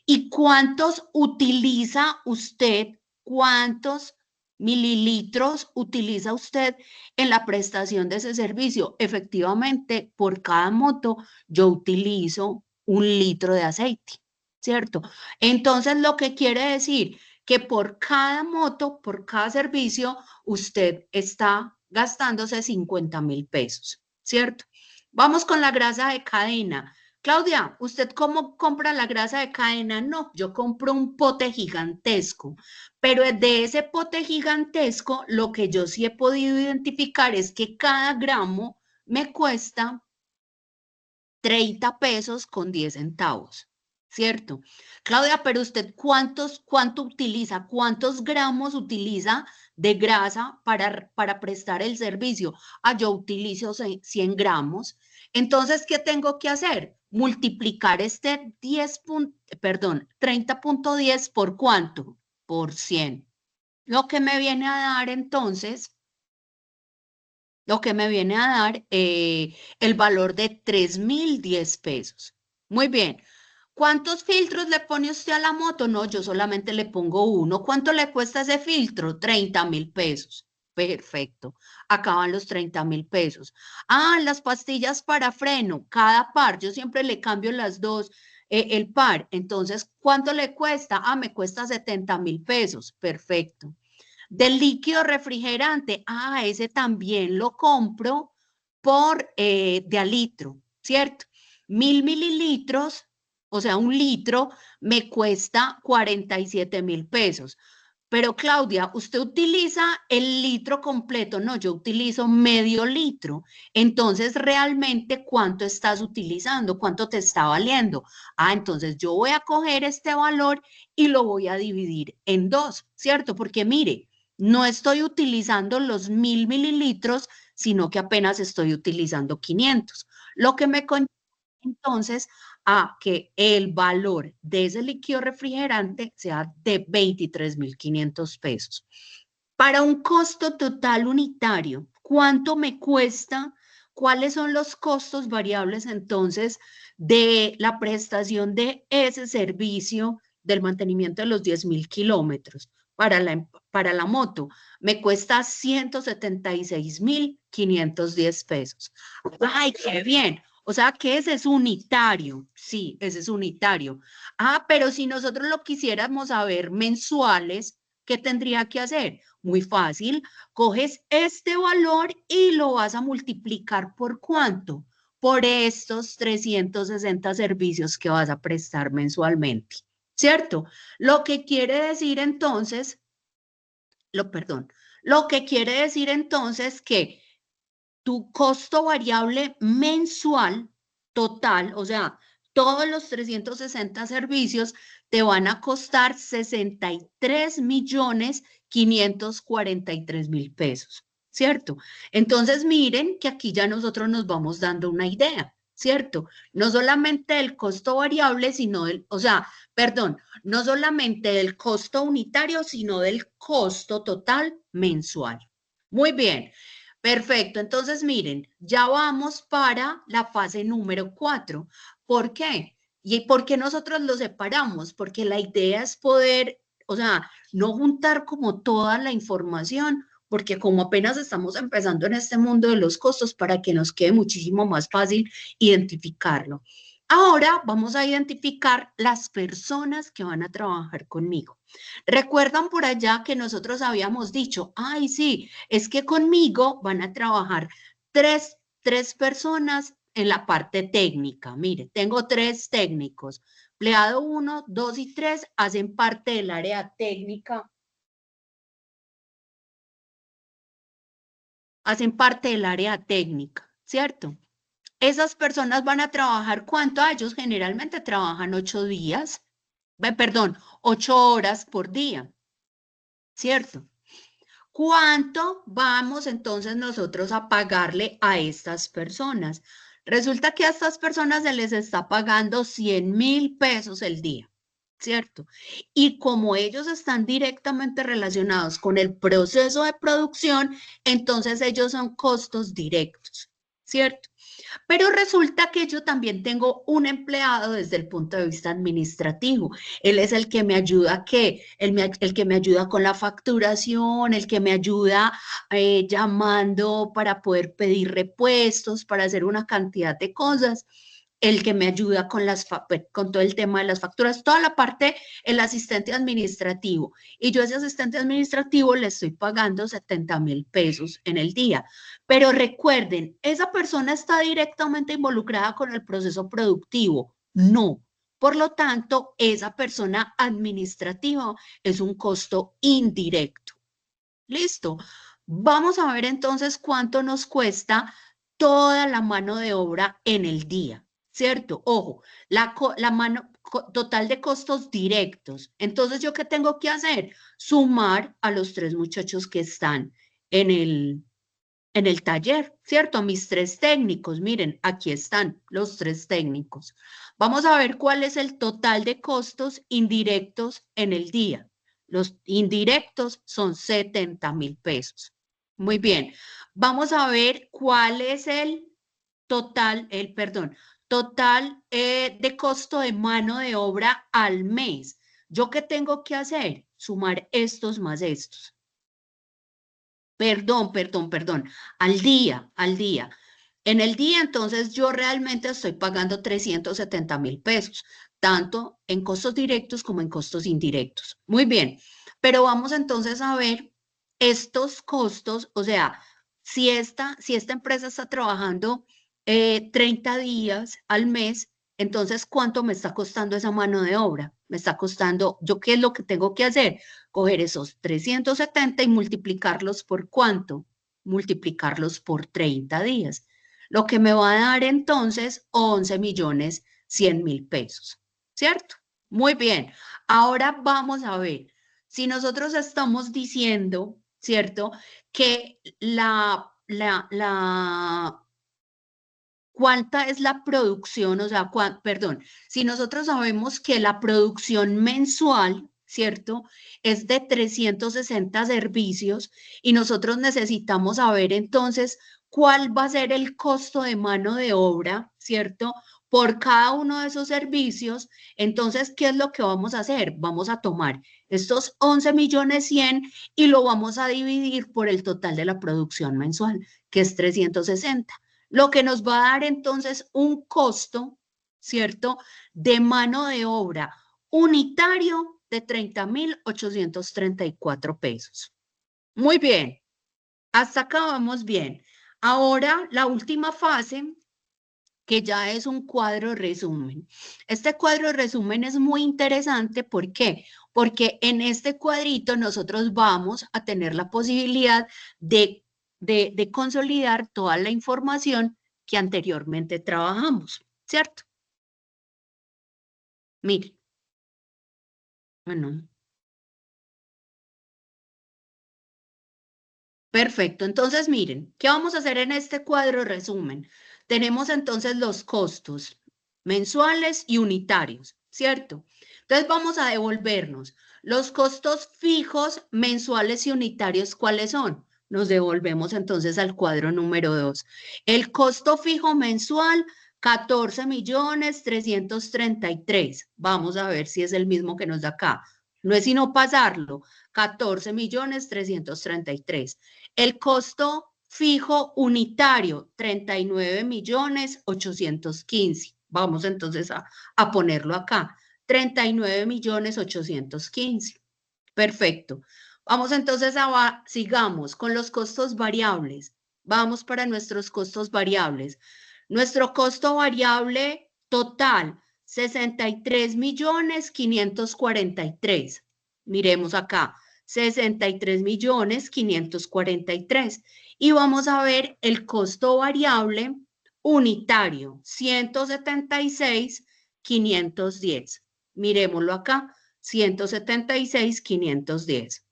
Speaker 1: ¿Y cuántos utiliza usted? ¿Cuántos mililitros utiliza usted en la prestación de ese servicio? Efectivamente, por cada moto yo utilizo 1 litro de aceite, ¿cierto? Entonces, lo que quiere decir que por cada moto, por cada servicio, usted está gastándose 50.000 pesos, ¿cierto? Vamos con la grasa de cadena. Claudia, ¿usted cómo compra la grasa de cadena? No, yo compro un pote gigantesco, pero de ese pote gigantesco, lo que yo sí he podido identificar es que cada gramo me cuesta 30 pesos con 10 centavos, ¿cierto? Claudia, pero usted cuánto utiliza, cuántos gramos utiliza de grasa para prestar el servicio? Ah, yo utilizo 100 gramos. Entonces, ¿qué tengo que hacer? Multiplicar este 30.10 por ¿cuánto? Por 100. Lo que me viene a dar entonces el valor de 3.010 pesos. Muy bien. ¿Cuántos filtros le pone usted a la moto? No, yo solamente le pongo uno. ¿Cuánto le cuesta ese filtro? 30.000 pesos. Perfecto. Acaban los 30.000 pesos. Ah, las pastillas para freno, cada par. Yo siempre le cambio las dos, el par. Entonces, ¿cuánto le cuesta? Ah, me cuesta 70.000 pesos. Perfecto. Del líquido refrigerante, ah, ese también lo compro de a litro, ¿cierto? 1.000 mililitros, o sea, 1 litro, me cuesta 47.000 pesos. Pero Claudia, ¿usted utiliza el litro completo? No, yo utilizo medio litro. Entonces, realmente, ¿cuánto estás utilizando? ¿Cuánto te está valiendo? Ah, entonces yo voy a coger este valor y lo voy a dividir en dos, ¿cierto? Porque mire, no estoy utilizando los 1.000 mililitros, sino que apenas estoy utilizando 500. Lo que me conlleva entonces a que el valor de ese líquido refrigerante sea de 23.500 pesos. Para un costo total unitario, ¿cuánto me cuesta? ¿Cuáles son los costos variables entonces de la prestación de ese servicio del mantenimiento de los 10.000 kilómetros para la moto? Me cuesta 176.510 pesos. ¡Ay, qué bien! O sea que ese es unitario. Sí, ese es unitario. Ah, pero si nosotros lo quisiéramos saber mensuales, ¿qué tendría que hacer? Muy fácil, coges este valor y lo vas a multiplicar por ¿cuánto? Por estos 360 servicios que vas a prestar mensualmente, ¿cierto? Lo que quiere decir entonces, perdón, lo que quiere decir entonces que tu costo variable mensual total, o sea, todos los 360 servicios te van a costar 63.543.000 pesos, ¿cierto? Entonces miren que aquí ya nosotros nos vamos dando una idea, ¿cierto? No solamente del costo variable, sino perdón, no solamente del costo unitario, sino del costo total mensual. Muy bien. Perfecto, entonces miren, ya vamos para la fase número 4. ¿Por qué? ¿Y por qué nosotros lo separamos? Porque la idea es poder, o sea, no juntar como toda la información, porque como apenas estamos empezando en este mundo de los costos, para que nos quede muchísimo más fácil identificarlo. Ahora vamos a identificar las personas que van a trabajar conmigo. ¿Recuerdan por allá que nosotros habíamos dicho, ay, sí, es que conmigo van a trabajar tres personas en la parte técnica? Mire, tengo 3 técnicos. Empleado 1, 2 y 3 hacen parte del área técnica, ¿cierto? Esas personas van a trabajar, ¿cuánto? Ellos generalmente trabajan 8 días, perdón, 8 horas por día, ¿cierto? ¿Cuánto vamos entonces nosotros a pagarle a estas personas? Resulta que a estas personas se les está pagando 100.000 pesos el día, ¿cierto? Y como ellos están directamente relacionados con el proceso de producción, entonces ellos son costos directos, ¿cierto? Pero resulta que yo también tengo un empleado desde el punto de vista administrativo. Él es el que me ayuda, el que me ayuda con la facturación, el que me ayuda llamando para poder pedir repuestos, para hacer una cantidad de cosas, el que me ayuda con, con todo el tema de las facturas, toda la parte, el asistente administrativo. Y yo a ese asistente administrativo le estoy pagando 70.000 pesos en el día. Pero recuerden, ¿esa persona está directamente involucrada con el proceso productivo? No. Por lo tanto, esa persona administrativa es un costo indirecto. ¿Listo? Vamos a ver entonces cuánto nos cuesta toda la mano de obra en el día, ¿cierto? Ojo, la mano total de costos directos. Entonces, ¿yo qué tengo que hacer? Sumar a los 3 muchachos que están en el taller, ¿cierto? A mis 3 técnicos. Miren, aquí están los 3 técnicos. Vamos a ver cuál es el total de costos indirectos en el día. Los indirectos son 70.000 pesos. Muy bien. Vamos a ver cuál es el total, total de costo de mano de obra al mes. ¿Yo qué tengo que hacer? Sumar estos más estos. Perdón, al día. En el día, entonces, yo realmente estoy pagando 370.000 pesos, tanto en costos directos como en costos indirectos. Muy bien, pero vamos entonces a ver estos costos, o sea, si esta empresa está trabajando 30 días al mes, entonces, ¿cuánto me está costando esa mano de obra? Me está costando, ¿yo qué es lo que tengo que hacer? Coger esos 370 y multiplicarlos por ¿cuánto? Multiplicarlos por 30 días. Lo que me va a dar entonces 11.100.000 pesos, ¿cierto? Muy bien. Ahora vamos a ver, si nosotros estamos diciendo, ¿cierto? Que ¿cuánta es la producción? O sea, perdón, si nosotros sabemos que la producción mensual, ¿cierto? Es de 360 servicios y nosotros necesitamos saber entonces cuál va a ser el costo de mano de obra, ¿cierto? Por cada uno de esos servicios. Entonces, ¿qué es lo que vamos a hacer? Vamos a tomar estos 11.100.000 y lo vamos a dividir por el total de la producción mensual, que es 360. Lo que nos va a dar entonces un costo, ¿cierto?, de mano de obra unitario de 30.834 pesos. Muy bien, hasta acá vamos bien. Ahora, la última fase, que ya es un cuadro resumen. Este cuadro resumen es muy interesante, ¿por qué? Porque en este cuadrito nosotros vamos a tener la posibilidad de consolidar toda la información que anteriormente trabajamos, ¿cierto? Miren, bueno, perfecto. Entonces, miren, ¿qué vamos a hacer en este cuadro resumen? Tenemos entonces los costos mensuales y unitarios, ¿cierto? Entonces, vamos a devolvernos. Los costos fijos mensuales y unitarios, ¿cuáles son? Nos devolvemos entonces al cuadro número 2. El costo fijo mensual, 14.333.000. Vamos a ver si es el mismo que nos da acá. No es sino pasarlo. 14.333.000. El costo fijo unitario, 39.815.000. Vamos entonces a ponerlo acá, 39.815.000. Perfecto. Vamos entonces sigamos con los costos variables. Vamos para nuestros costos variables. Nuestro costo variable total, 63.543.000. Miremos acá, 63.543.000. Y vamos a ver el costo variable unitario, 176.510. Miremoslo acá, 176.510.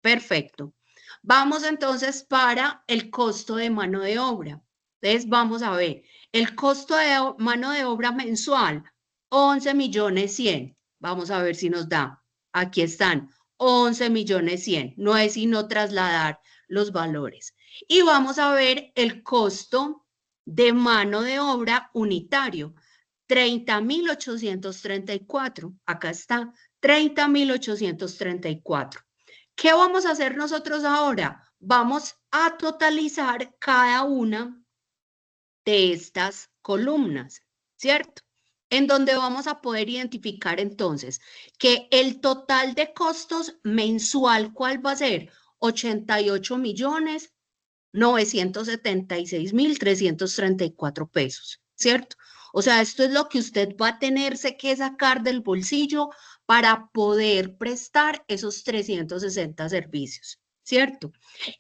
Speaker 1: Perfecto. Vamos entonces para el costo de mano de obra. Entonces vamos a ver, el costo de mano de obra mensual, 11.100.000. Vamos a ver si nos da. Aquí están, 11.100.000. No es sino trasladar los valores. Y vamos a ver el costo de mano de obra unitario, 30.834. Acá está, 30.834. ¿Qué vamos a hacer nosotros ahora? Vamos a totalizar cada una de estas columnas, ¿cierto? En donde vamos a poder identificar entonces que el total de costos mensual, ¿cuál va a ser? 88.976.334 pesos, ¿cierto? O sea, esto es lo que usted va a tenerse que sacar del bolsillo para poder prestar esos 360 servicios, ¿cierto?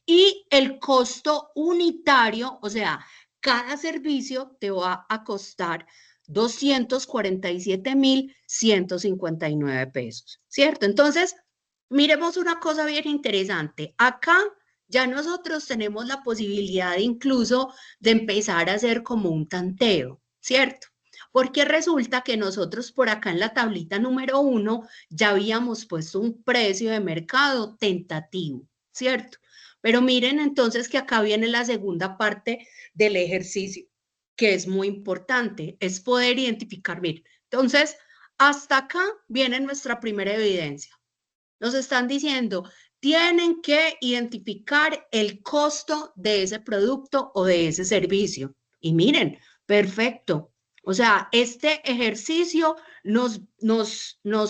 Speaker 1: Y el costo unitario, o sea, cada servicio te va a costar 247.159 pesos, ¿cierto? Entonces, miremos una cosa bien interesante. Acá ya nosotros tenemos la posibilidad incluso de empezar a hacer como un tanteo, ¿cierto? Porque resulta que nosotros por acá en la tablita número 1 ya habíamos puesto un precio de mercado tentativo, ¿cierto? Pero miren entonces que acá viene la segunda parte del ejercicio, que es muy importante, es poder identificar, miren, entonces hasta acá viene nuestra primera evidencia. Nos están diciendo, tienen que identificar el costo de ese producto o de ese servicio. Y miren, perfecto. O sea, este ejercicio nos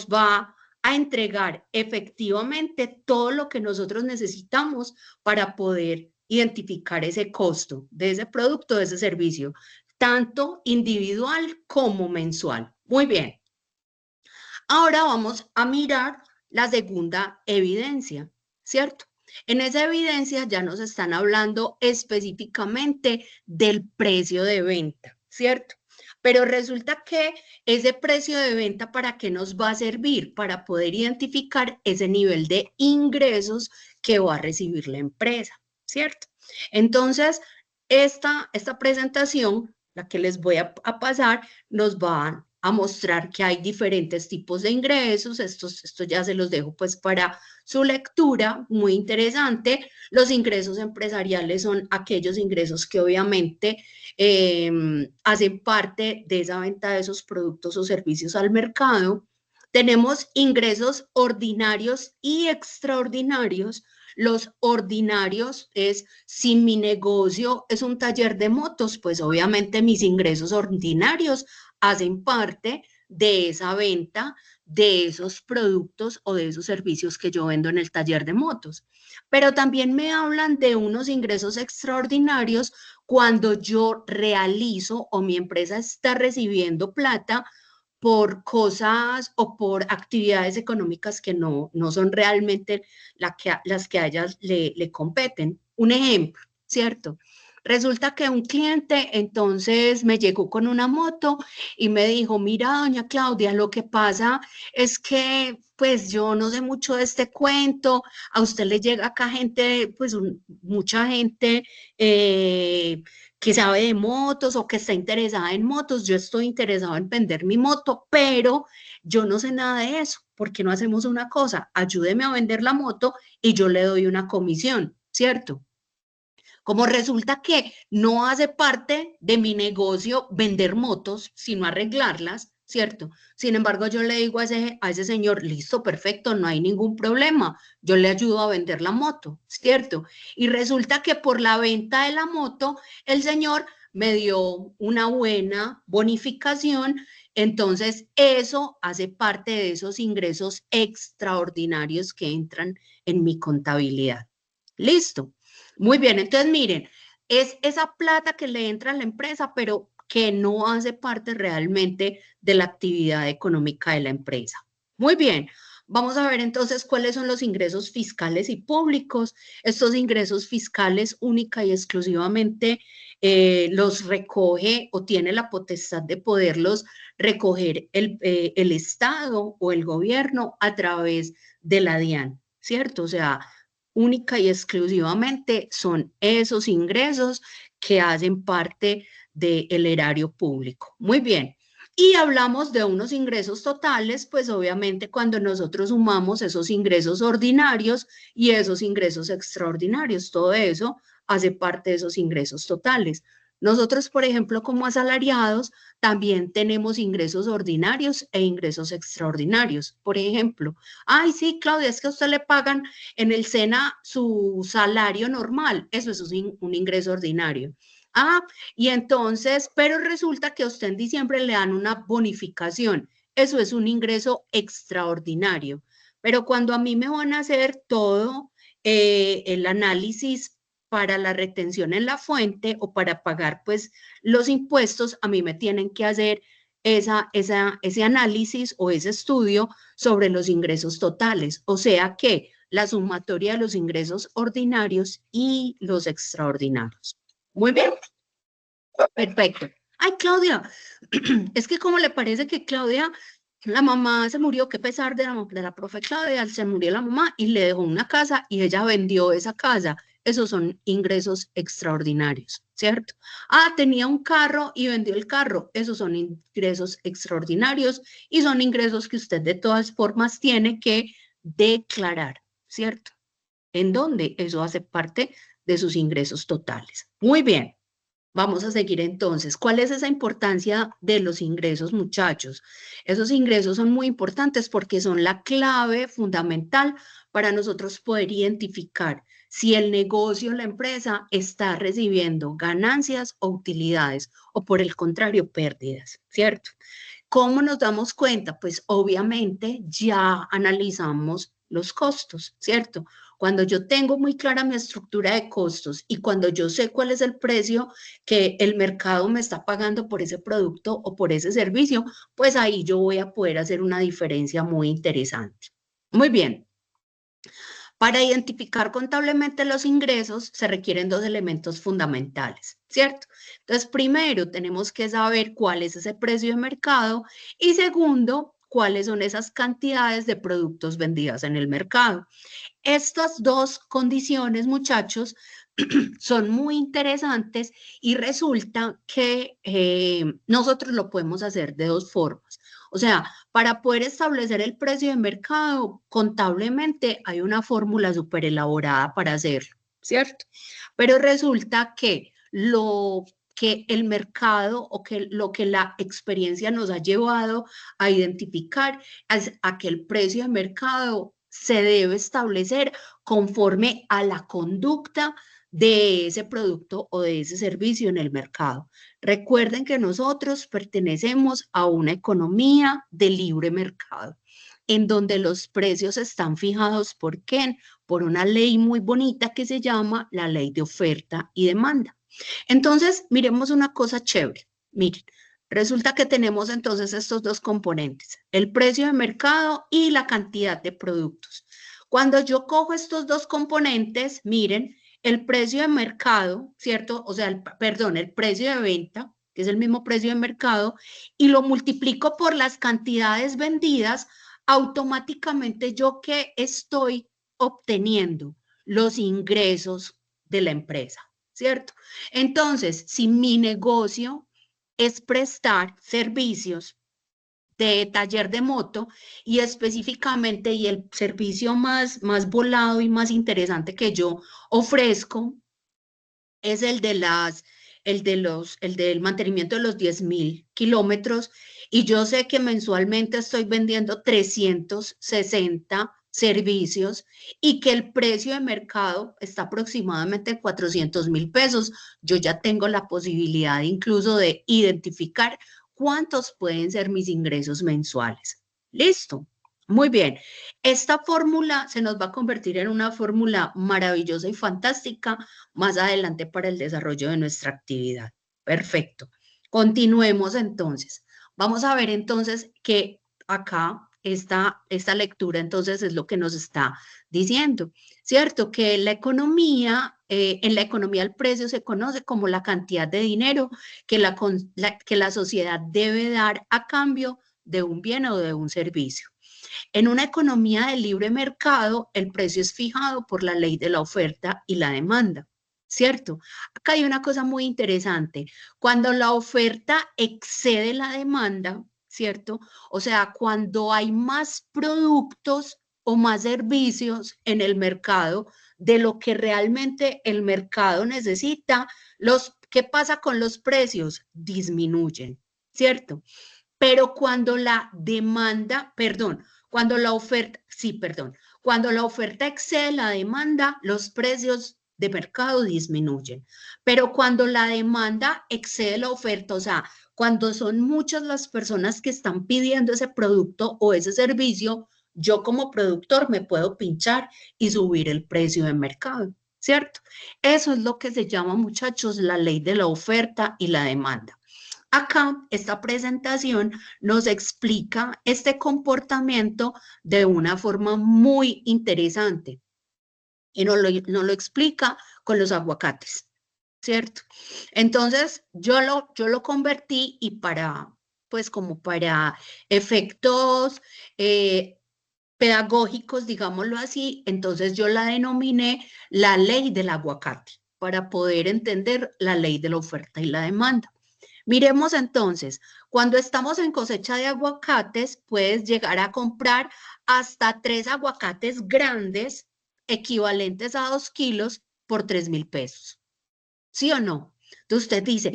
Speaker 1: va a entregar efectivamente todo lo que nosotros necesitamos para poder identificar ese costo de ese producto, de ese servicio, tanto individual como mensual. Muy bien. Ahora vamos a mirar la segunda evidencia, ¿cierto? En esa evidencia ya nos están hablando específicamente del precio de venta, ¿cierto? Pero resulta que ese precio de venta, ¿para qué nos va a servir? Para poder identificar ese nivel de ingresos que va a recibir la empresa, ¿cierto? Entonces, esta presentación, la que les voy a pasar, nos va a mostrar que hay diferentes tipos de ingresos. Estos ya se los dejo pues para su lectura, muy interesante. Los ingresos empresariales son aquellos ingresos que obviamente hacen parte de esa venta de esos productos o servicios al mercado. Tenemos ingresos ordinarios y extraordinarios. Los ordinarios es, si mi negocio es un taller de motos, pues obviamente mis ingresos ordinarios hacen parte de esa venta de esos productos o de esos servicios que yo vendo en el taller de motos. Pero también me hablan de unos ingresos extraordinarios cuando yo realizo o mi empresa está recibiendo plata por cosas o por actividades económicas que no son realmente las que a ellas le competen. Un ejemplo, ¿cierto? Resulta que un cliente entonces me llegó con una moto y me dijo, mira, doña Claudia, lo que pasa es que pues yo no sé mucho de este cuento, a usted le llega acá gente, pues mucha gente que sabe de motos o que está interesada en motos, yo estoy interesado en vender mi moto, pero yo no sé nada de eso. ¿Por qué no hacemos una cosa? Ayúdeme a vender la moto y yo le doy una comisión, ¿cierto? Como resulta que no hace parte de mi negocio vender motos, sino arreglarlas, ¿cierto? Sin embargo, yo le digo a ese señor, listo, perfecto, no hay ningún problema, yo le ayudo a vender la moto, ¿cierto? Y resulta que por la venta de la moto, el señor me dio una buena bonificación, entonces eso hace parte de esos ingresos extraordinarios que entran en mi contabilidad. Listo. Muy bien, entonces miren, es esa plata que le entra a la empresa, pero que no hace parte realmente de la actividad económica de la empresa. Muy bien, vamos a ver entonces cuáles son los ingresos fiscales y públicos. Estos ingresos fiscales única y exclusivamente los recoge o tiene la potestad de poderlos recoger el Estado o el gobierno a través de la DIAN, ¿cierto? O sea, única y exclusivamente son esos ingresos que hacen parte del erario público. Muy bien. Y hablamos de unos ingresos totales, pues obviamente cuando nosotros sumamos esos ingresos ordinarios y esos ingresos extraordinarios, todo eso hace parte de esos ingresos totales. Nosotros, por ejemplo, como asalariados, también tenemos ingresos ordinarios e ingresos extraordinarios. Por ejemplo, ay, sí, Claudia, es que a usted le pagan en el SENA su salario normal, eso es un ingreso ordinario. Ah, y entonces, pero resulta que a usted en diciembre le dan una bonificación, eso es un ingreso extraordinario. Pero cuando a mí me van a hacer todo el análisis para la retención en la fuente o para pagar pues los impuestos, a mí me tienen que hacer ese análisis o ese estudio sobre los ingresos totales. O sea que la sumatoria de los ingresos ordinarios y los extraordinarios. Muy bien, perfecto. Ay, Claudia, es que ¿cómo le parece que Claudia, la mamá se murió? Qué pesar de la profe Claudia, se murió la mamá y le dejó una casa y ella vendió esa casa. Esos son ingresos extraordinarios, ¿cierto? Ah, tenía un carro y vendió el carro. Esos son ingresos extraordinarios y son ingresos que usted de todas formas tiene que declarar, ¿cierto? ¿En dónde? Eso hace parte de sus ingresos totales. Muy bien. Vamos a seguir entonces. ¿Cuál es esa importancia de los ingresos, muchachos? Esos ingresos son muy importantes porque son la clave fundamental para nosotros poder identificar si el negocio, la empresa está recibiendo ganancias o utilidades o por el contrario, pérdidas, ¿cierto? ¿Cómo nos damos cuenta? Pues obviamente ya analizamos los costos, ¿cierto? Cuando yo tengo muy clara mi estructura de costos y cuando yo sé cuál es el precio que el mercado me está pagando por ese producto o por ese servicio, pues ahí yo voy a poder hacer una diferencia muy interesante. Muy bien. Para identificar contablemente los ingresos se requieren dos elementos fundamentales, ¿cierto? Entonces, primero tenemos que saber cuál es ese precio de mercado y segundo, cuáles son esas cantidades de productos vendidas en el mercado. Estas dos condiciones, muchachos, son muy interesantes y resulta que nosotros lo podemos hacer de dos formas. O sea, para poder establecer el precio de mercado, contablemente hay una fórmula súper elaborada para hacerlo, ¿cierto? Pero resulta que lo que el mercado o que lo que la experiencia nos ha llevado a identificar es a que el precio de mercado se debe establecer conforme a la conducta de ese producto o de ese servicio en el mercado. Recuerden que nosotros pertenecemos a una economía de libre mercado, en donde los precios están fijados por quién, por una ley muy bonita que se llama la ley de oferta y demanda. Entonces, miremos una cosa chévere. Miren, resulta que tenemos entonces estos dos componentes, el precio de mercado y la cantidad de productos. Cuando yo cojo estos dos componentes, miren, el precio de mercado, ¿cierto? O sea, perdón, el precio de venta, que es el mismo precio de mercado, y lo multiplico por las cantidades vendidas, automáticamente yo que estoy obteniendo los ingresos de la empresa, ¿cierto? Entonces, si mi negocio es prestar servicios de taller de moto y específicamente y el servicio más volado y más interesante que yo ofrezco es el del mantenimiento de los 10.000 kilómetros y yo sé que mensualmente estoy vendiendo 360 servicios y que el precio de mercado está aproximadamente en 400.000 pesos, yo ya tengo la posibilidad incluso de identificar cuántos pueden ser mis ingresos mensuales. ¿Listo? Muy bien. Esta fórmula se nos va a convertir en una fórmula maravillosa y fantástica más adelante para el desarrollo de nuestra actividad. Perfecto. Continuemos entonces. Vamos a ver entonces que acá esta lectura entonces es lo que nos está diciendo, ¿cierto? Que la economía, en la economía el precio se conoce como la cantidad de dinero que la sociedad debe dar a cambio de un bien o de un servicio. En una economía de libre mercado, el precio es fijado por la ley de la oferta y la demanda, ¿cierto? Acá hay una cosa muy interesante. Cuando la oferta excede la demanda, ¿cierto? O sea, cuando hay más productos o más servicios en el mercado de lo que realmente el mercado necesita, ¿qué pasa con los precios? Disminuyen, ¿cierto? Pero cuando la demanda, perdón, cuando la oferta, sí, perdón, cuando la oferta excede la demanda, los precios de mercado disminuyen. Pero cuando la demanda excede la oferta, o sea, cuando son muchas las personas que están pidiendo ese producto o ese servicio, yo como productor me puedo pinchar y subir el precio de mercado, ¿cierto? Eso es lo que se llama, muchachos, la ley de la oferta y la demanda. Acá, esta presentación nos explica este comportamiento de una forma muy interesante y nos lo explica con los aguacates, ¿cierto? Entonces, yo lo convertí y pues como para efectos pedagógicos, digámoslo así, entonces yo la denominé la ley del aguacate para poder entender la ley de la oferta y la demanda. Miremos entonces, cuando estamos en cosecha de aguacates, puedes llegar a comprar hasta 3 aguacates grandes, equivalentes a 2 kilos, por 3.000 pesos. ¿Sí o no? Entonces usted dice,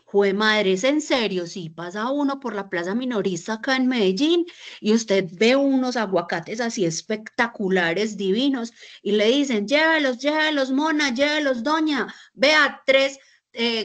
Speaker 1: jue madre, ¿es en serio? Sí, pasa uno por la plaza minorista acá en Medellín y usted ve unos aguacates así espectaculares, divinos, y le dicen, llévelos, llévelos, mona, llévelos, doña, vea,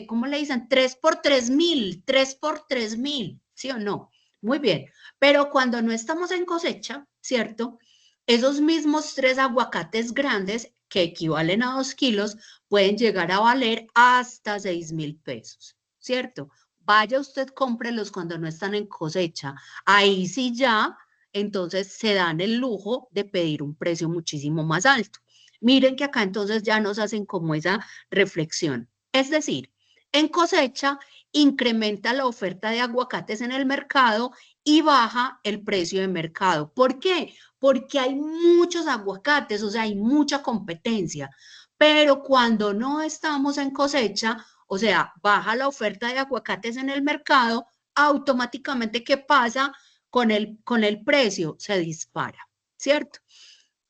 Speaker 1: ¿cómo le dicen? 3 por 3.000, 3 por 3.000, ¿sí o no? Muy bien, pero cuando no estamos en cosecha, ¿cierto? Esos mismos 3 aguacates grandes, que equivalen a 2 kilos, pueden llegar a valer hasta 6.000 pesos, ¿cierto? Vaya usted, cómprelos cuando no están en cosecha. Ahí sí ya, entonces se dan el lujo de pedir un precio muchísimo más alto. Miren que acá entonces ya nos hacen como esa reflexión. Es decir, en cosecha incrementa la oferta de aguacates en el mercado y baja el precio de mercado. ¿Por qué? Porque hay muchos aguacates, o sea, hay mucha competencia. Pero cuando no estamos en cosecha, o sea, baja la oferta de aguacates en el mercado, automáticamente, ¿qué pasa con el precio? Se dispara, ¿cierto?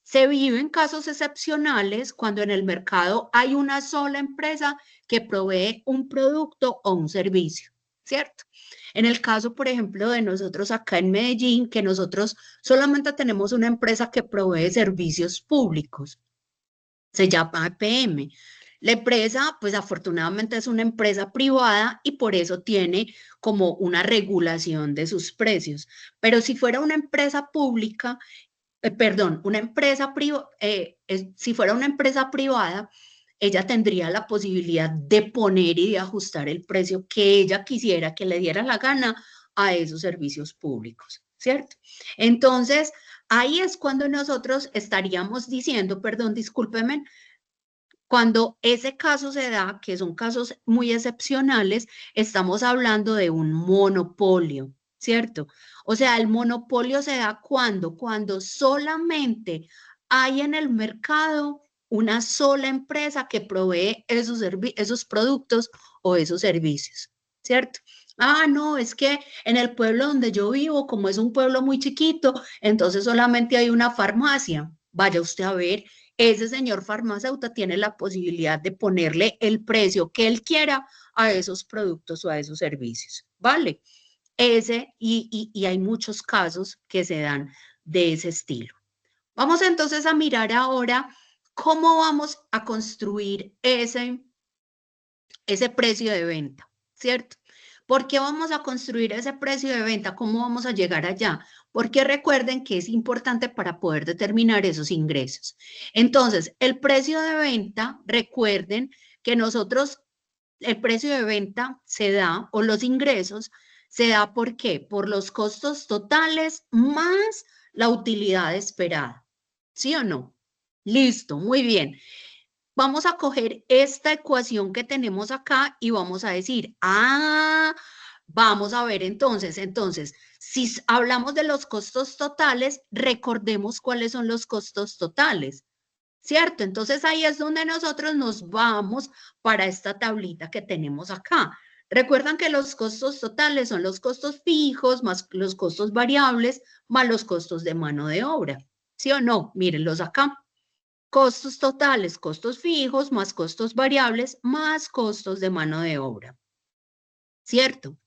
Speaker 1: Se viven casos excepcionales cuando en el mercado hay una sola empresa que provee un producto o un servicio, ¿cierto? En el caso, por ejemplo, de nosotros acá en Medellín, que nosotros solamente tenemos una empresa que provee servicios públicos, se llama EPM. La empresa, pues afortunadamente es una empresa privada y por eso tiene como una regulación de sus precios. Pero si fuera una empresa pública, perdón, si fuera una empresa privada, ella tendría la posibilidad de poner y de ajustar el precio que ella quisiera, que le diera la gana a esos servicios públicos, ¿cierto? Entonces, ahí es cuando nosotros estaríamos diciendo, perdón, discúlpeme, cuando ese caso se da, que son casos muy excepcionales, estamos hablando de un monopolio, ¿cierto? O sea, el monopolio se da cuando solamente hay en el mercado una sola empresa que provee esos productos o esos servicios, ¿cierto? Ah, no, es que en el pueblo donde yo vivo, como es un pueblo muy chiquito, entonces solamente hay una farmacia. Vaya usted a ver, ese señor farmacéutico tiene la posibilidad de ponerle el precio que él quiera a esos productos o a esos servicios, ¿vale? Y hay muchos casos que se dan de ese estilo. Vamos entonces a mirar ahora cómo vamos a construir ese precio de venta, ¿cierto? ¿Por qué vamos a construir ese precio de venta? ¿Cómo vamos a llegar allá? Porque recuerden que es importante para poder determinar esos ingresos. Entonces, el precio de venta, recuerden que el precio de venta se da, o los ingresos, se da ¿por qué? Por los costos totales más la utilidad esperada. ¿Sí o no? Listo, muy bien. Vamos a coger esta ecuación que tenemos acá y vamos a decir, vamos a ver entonces, Si hablamos de los costos totales, recordemos cuáles son los costos totales, ¿cierto? Entonces ahí es donde nosotros nos vamos para esta tablita que tenemos acá. Recuerdan que los costos totales son los costos fijos más los costos variables más los costos de mano de obra, ¿sí o no? Mírenlos acá. Costos totales, costos fijos más costos variables más costos de mano de obra, ¿cierto?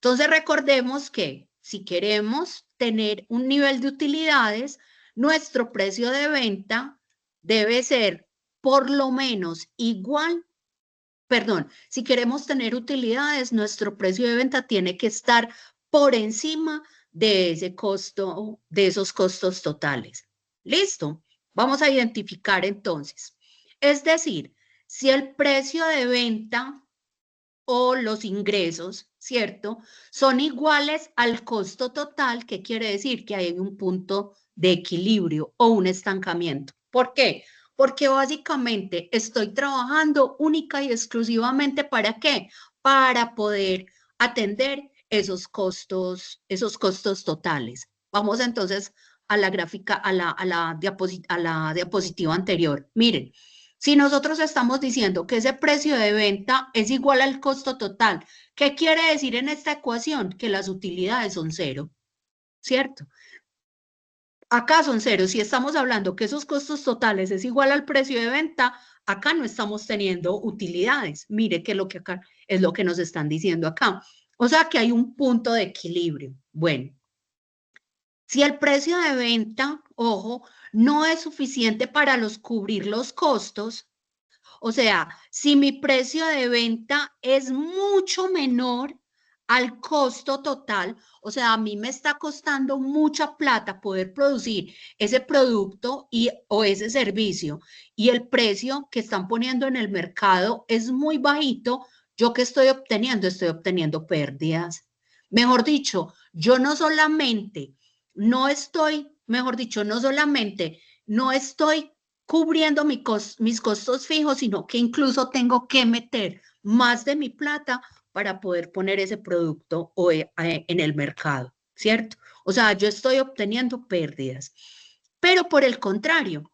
Speaker 1: Entonces recordemos que si queremos tener un nivel de utilidades, nuestro precio de venta debe ser por lo menos igual, perdón, si queremos tener utilidades, nuestro precio de venta tiene que estar por encima de ese costo, de esos costos totales. ¿Listo? Vamos a identificar entonces. Es decir, si el precio de venta o los ingresos, ¿cierto? Son iguales al costo total, ¿qué quiere decir? Que hay un punto de equilibrio o un estancamiento. ¿Por qué? Porque básicamente estoy trabajando única y exclusivamente ¿para qué? Para poder atender esos costos totales. Vamos entonces a la gráfica, a la diapositiva anterior. Miren, si nosotros estamos diciendo que ese precio de venta es igual al costo total, ¿qué quiere decir en esta ecuación? Que las utilidades son cero, ¿cierto? Acá son cero. Si estamos hablando que esos costos totales es igual al precio de venta, acá no estamos teniendo utilidades. Mire que lo que acá es lo que nos están diciendo acá. O sea que hay un punto de equilibrio. Bueno, si el precio de venta, ojo, no es suficiente para cubrir los costos, o sea, si mi precio de venta es mucho menor al costo total, o sea, a mí me está costando mucha plata poder producir ese producto o ese servicio y el precio que están poniendo en el mercado es muy bajito, ¿yo qué estoy obteniendo? Estoy obteniendo pérdidas. Mejor dicho, yo no solamente, no estoy, mejor dicho, no solamente, no estoy cubriendo mis costos fijos, sino que incluso tengo que meter más de mi plata para poder poner ese producto en el mercado, ¿cierto? O sea, yo estoy obteniendo pérdidas. Pero por el contrario,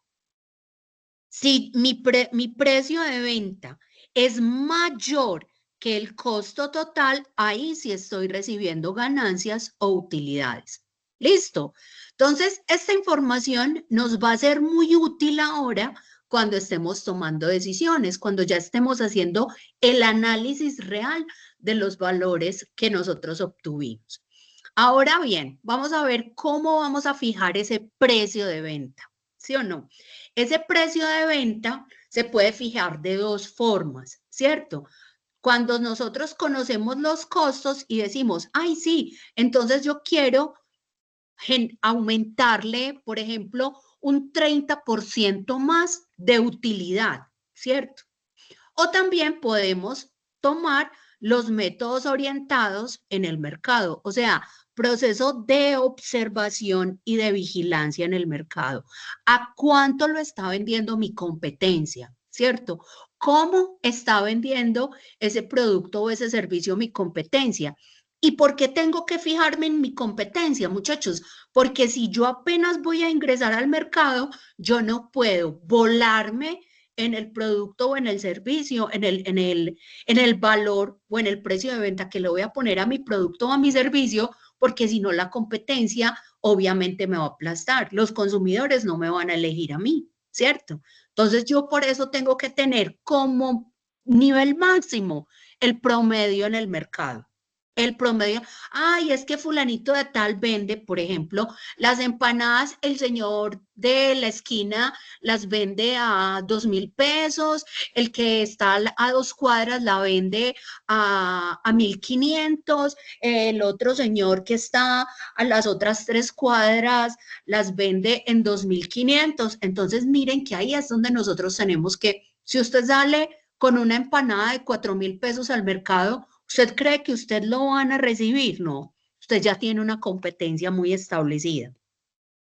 Speaker 1: si mi precio de venta es mayor que el costo total, ahí sí estoy recibiendo ganancias o utilidades. ¿Listo? Entonces, esta información nos va a ser muy útil ahora cuando estemos tomando decisiones, cuando ya estemos haciendo el análisis real de los valores que nosotros obtuvimos. Ahora bien, vamos a ver cómo vamos a fijar ese precio de venta, ¿sí o no? Ese precio de venta se puede fijar de dos formas, ¿cierto? Cuando nosotros conocemos los costos y decimos, ay, sí, entonces yo quiero aumentarle, por ejemplo, un 30% más de utilidad, ¿cierto? O también podemos tomar los métodos orientados en el mercado, o sea, proceso de observación y de vigilancia en el mercado. ¿A cuánto lo está vendiendo mi competencia? ¿Cierto? ¿Cómo está vendiendo ese producto o ese servicio mi competencia? ¿Y por qué tengo que fijarme en mi competencia, muchachos? Porque si yo apenas voy a ingresar al mercado, yo no puedo volarme en el producto o en el servicio, en el valor o en el precio de venta que le voy a poner a mi producto o a mi servicio, porque si no la competencia obviamente me va a aplastar. Los consumidores no me van a elegir a mí, ¿cierto? Entonces yo por eso tengo que tener como nivel máximo el promedio en el mercado. El promedio, ay, es que fulanito de tal vende, por ejemplo, las empanadas, el señor de la esquina las vende a 2.000 pesos, el que está a 2 cuadras la vende a 1.500, el otro señor que está a las otras 3 cuadras las vende en 2.500. Entonces miren que ahí es donde nosotros tenemos que, si usted sale con una empanada de 4.000 pesos al mercado, ¿usted cree que usted lo van a recibir? No, usted ya tiene una competencia muy establecida.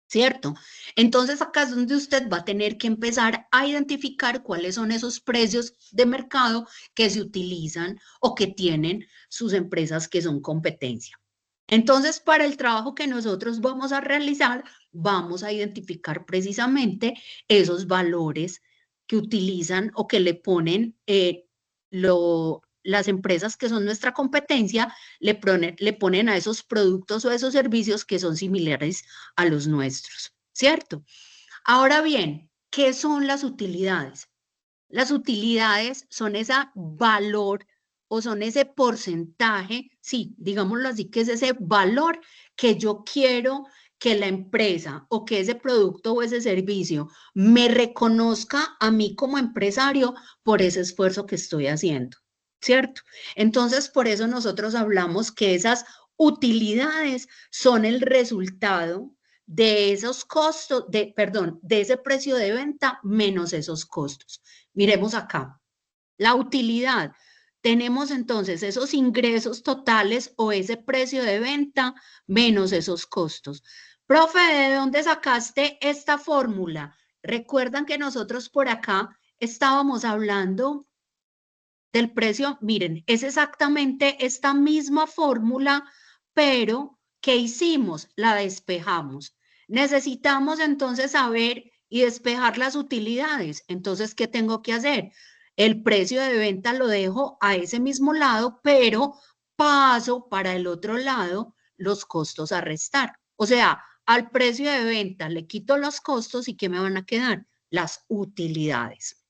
Speaker 1: ¿Cierto? Entonces acá es donde usted va a tener que empezar a identificar cuáles son esos precios de mercado que se utilizan o que tienen sus empresas que son competencia. Entonces, para el trabajo que nosotros vamos a realizar, vamos a identificar precisamente esos valores que utilizan o que le ponen las empresas que son nuestra competencia, le ponen a esos productos o a esos servicios que son similares a los nuestros, ¿cierto? Ahora bien, ¿qué son las utilidades? Las utilidades son ese valor o son ese porcentaje, sí, digámoslo así, que es ese valor que yo quiero que la empresa o que ese producto o ese servicio me reconozca a mí como empresario por ese esfuerzo que estoy haciendo, ¿cierto? Entonces, por eso nosotros hablamos que esas utilidades son el resultado de esos costos, perdón, de ese precio de venta menos esos costos. Miremos acá, la utilidad. Tenemos entonces esos ingresos totales o ese precio de venta menos esos costos. Profe, ¿de dónde sacaste esta fórmula? Recuerdan que nosotros por acá estábamos hablando del precio. Miren, es exactamente esta misma fórmula, pero ¿qué hicimos? La despejamos. Necesitamos entonces saber y despejar las utilidades. Entonces, ¿qué tengo que hacer? El precio de venta lo dejo a ese mismo lado, pero paso para el otro lado los costos a restar. O sea, al precio de venta le quito los costos y ¿qué me van a quedar? Las utilidades.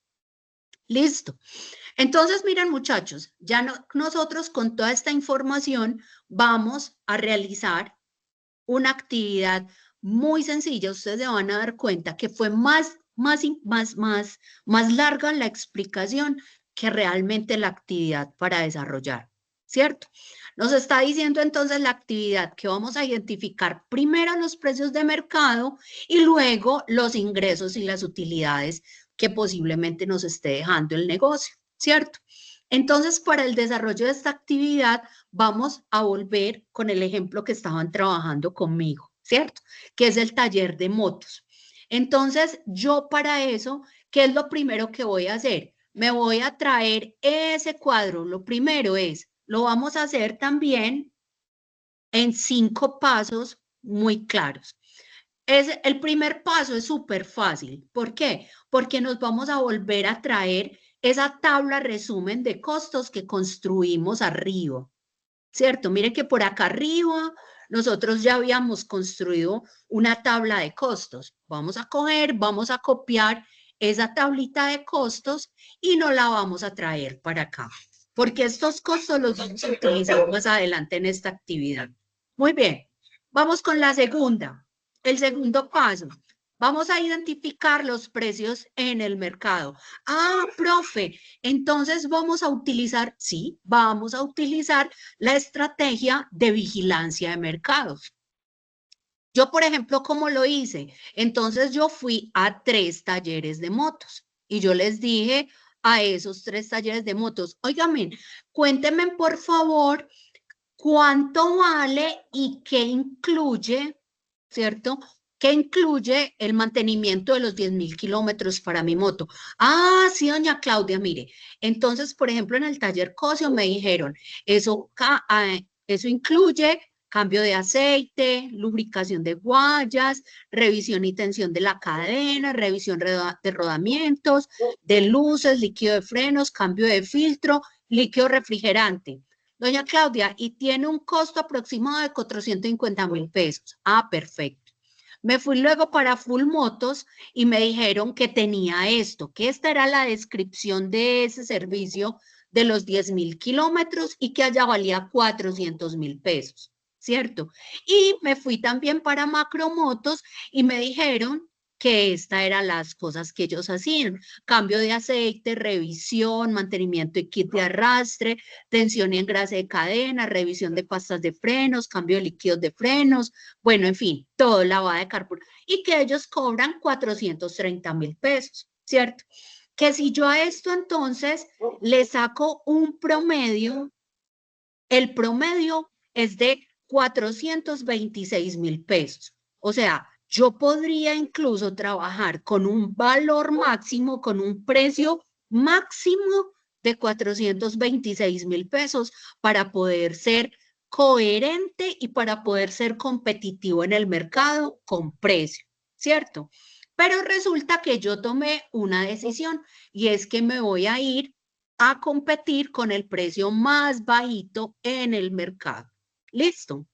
Speaker 1: Listo. Entonces, miren muchachos, ya nosotros con toda esta información vamos a realizar una actividad muy sencilla. Ustedes se van a dar cuenta que fue más larga la explicación que realmente la actividad para desarrollar, ¿cierto? Nos está diciendo entonces la actividad que vamos a identificar primero los precios de mercado y luego los ingresos y las utilidades que posiblemente nos esté dejando el negocio, ¿cierto? Entonces, para el desarrollo de esta actividad, vamos a volver con el ejemplo que estaban trabajando conmigo, ¿cierto? Que es el taller de motos. Entonces, yo para eso, ¿qué es lo primero que voy a hacer? Me voy a traer ese cuadro. Lo primero es, lo vamos a hacer también en 5 pasos muy claros. El primer paso es súper fácil. ¿Por qué? Porque nos vamos a volver a traer esa tabla resumen de costos que construimos arriba, ¿cierto? Miren que por acá arriba nosotros ya habíamos construido una tabla de costos. Vamos a coger, vamos a copiar esa tablita de costos y nos la vamos a traer para acá, porque estos costos los vamos a utilizar más adelante en esta actividad. Muy bien, vamos con la segunda, el segundo paso. Vamos a identificar los precios en el mercado. Ah, profe, entonces vamos a utilizar, sí, vamos a utilizar la estrategia de vigilancia de mercados. Yo, por ejemplo, ¿cómo lo hice? Entonces yo fui a 3 talleres de motos y yo les dije a esos 3 talleres de motos, óigame, cuéntenme por favor cuánto vale y qué incluye, ¿cierto? ¿Qué incluye el mantenimiento de los 10.000 kilómetros para mi moto? Ah, sí, doña Claudia, mire. Entonces, por ejemplo, en el taller Cosio me dijeron, eso incluye cambio de aceite, lubricación de guayas, revisión y tensión de la cadena, revisión de rodamientos, de luces, líquido de frenos, cambio de filtro, líquido refrigerante. Doña Claudia, y tiene un costo aproximado de 450.000 pesos. Ah, perfecto. Me fui luego para Full Motos y me dijeron que tenía esto, que esta era la descripción de ese servicio de los 10.000 kilómetros y que allá valía 400.000 pesos, ¿cierto? Y me fui también para Macromotos y me dijeron que estas eran las cosas que ellos hacían, cambio de aceite, revisión, mantenimiento y kit de arrastre, tensión y engrase de cadena, revisión de pastas de frenos, cambio de líquidos de frenos, bueno, en fin, todo lavado de carburador, y que ellos cobran 430.000 pesos, ¿cierto? Que si yo a esto entonces le saco un promedio, el promedio es de 426.000 pesos. O sea, yo podría incluso trabajar con un valor máximo, con un precio máximo de 426.000 pesos para poder ser coherente y para poder ser competitivo en el mercado con precio, ¿cierto? Pero resulta que yo tomé una decisión y es que me voy a ir a competir con el precio más bajito en el mercado. ¿Listo?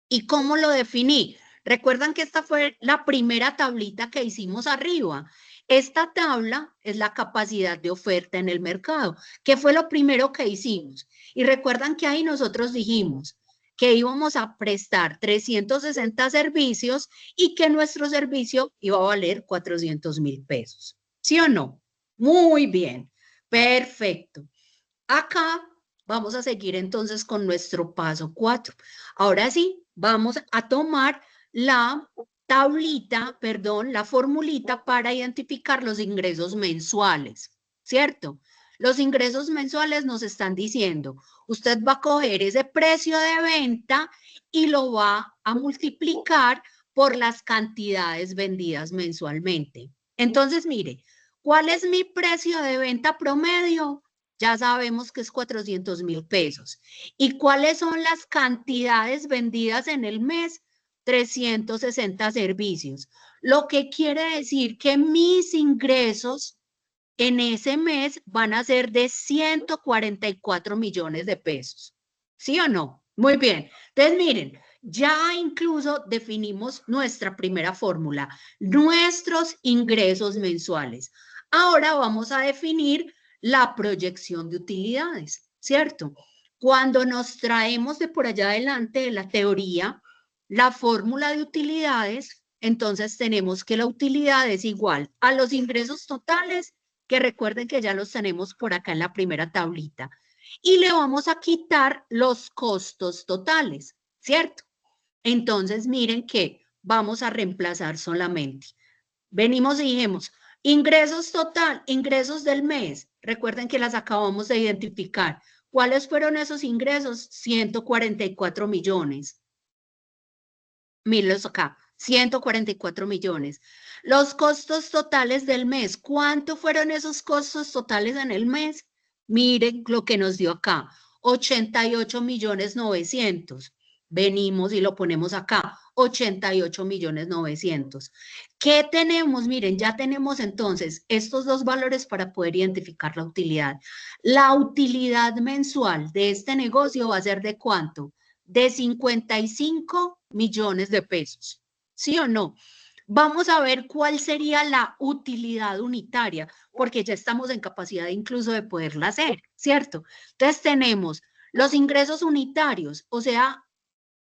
Speaker 1: ¿Y cómo lo definí? Recuerdan que esta fue la primera tablita que hicimos arriba. Esta tabla es la capacidad de oferta en el mercado, que fue lo primero que hicimos. Y recuerdan que ahí nosotros dijimos que íbamos a prestar 360 servicios y que nuestro servicio iba a valer 400.000 pesos. ¿Sí o no? Muy bien, perfecto. Acá vamos a seguir entonces con nuestro paso 4. Ahora sí, vamos a tomar la tablita, perdón, la formulita para identificar los ingresos mensuales, ¿cierto? Los ingresos mensuales nos están diciendo, usted va a coger ese precio de venta y lo va a multiplicar por las cantidades vendidas mensualmente. Entonces, mire, ¿cuál es mi precio de venta promedio? Ya sabemos que es 400.000 pesos. ¿Y cuáles son las cantidades vendidas en el mes? 360 servicios. Lo que quiere decir que mis ingresos en ese mes van a ser de 144 millones de pesos. ¿Sí o no? Muy bien. Entonces, miren, ya incluso definimos nuestra primera fórmula, nuestros ingresos mensuales. Ahora vamos a definir la proyección de utilidades, ¿cierto? Cuando nos traemos de por allá adelante de la teoría, la fórmula de utilidades, entonces tenemos que la utilidad es igual a los ingresos totales, que recuerden que ya los tenemos por acá en la primera tablita, y le vamos a quitar los costos totales, ¿cierto? Entonces miren que vamos a reemplazar solamente. Venimos y dijimos, ingresos total, ingresos del mes. Recuerden que las acabamos de identificar. ¿Cuáles fueron esos ingresos? 144 millones. Mírenlos acá, 144 millones. Los costos totales del mes. ¿Cuánto fueron esos costos totales en el mes? Miren lo que nos dio acá, 88 millones 900. Venimos y lo ponemos acá, 88 millones 900. ¿Qué tenemos? Miren, ya tenemos entonces estos dos valores para poder identificar la utilidad. La utilidad mensual de este negocio va a ser ¿de cuánto? De 55 millones de pesos. ¿Sí o no? Vamos a ver cuál sería la utilidad unitaria, porque ya estamos en capacidad incluso de poderla hacer, ¿cierto? Entonces tenemos los ingresos unitarios, o sea,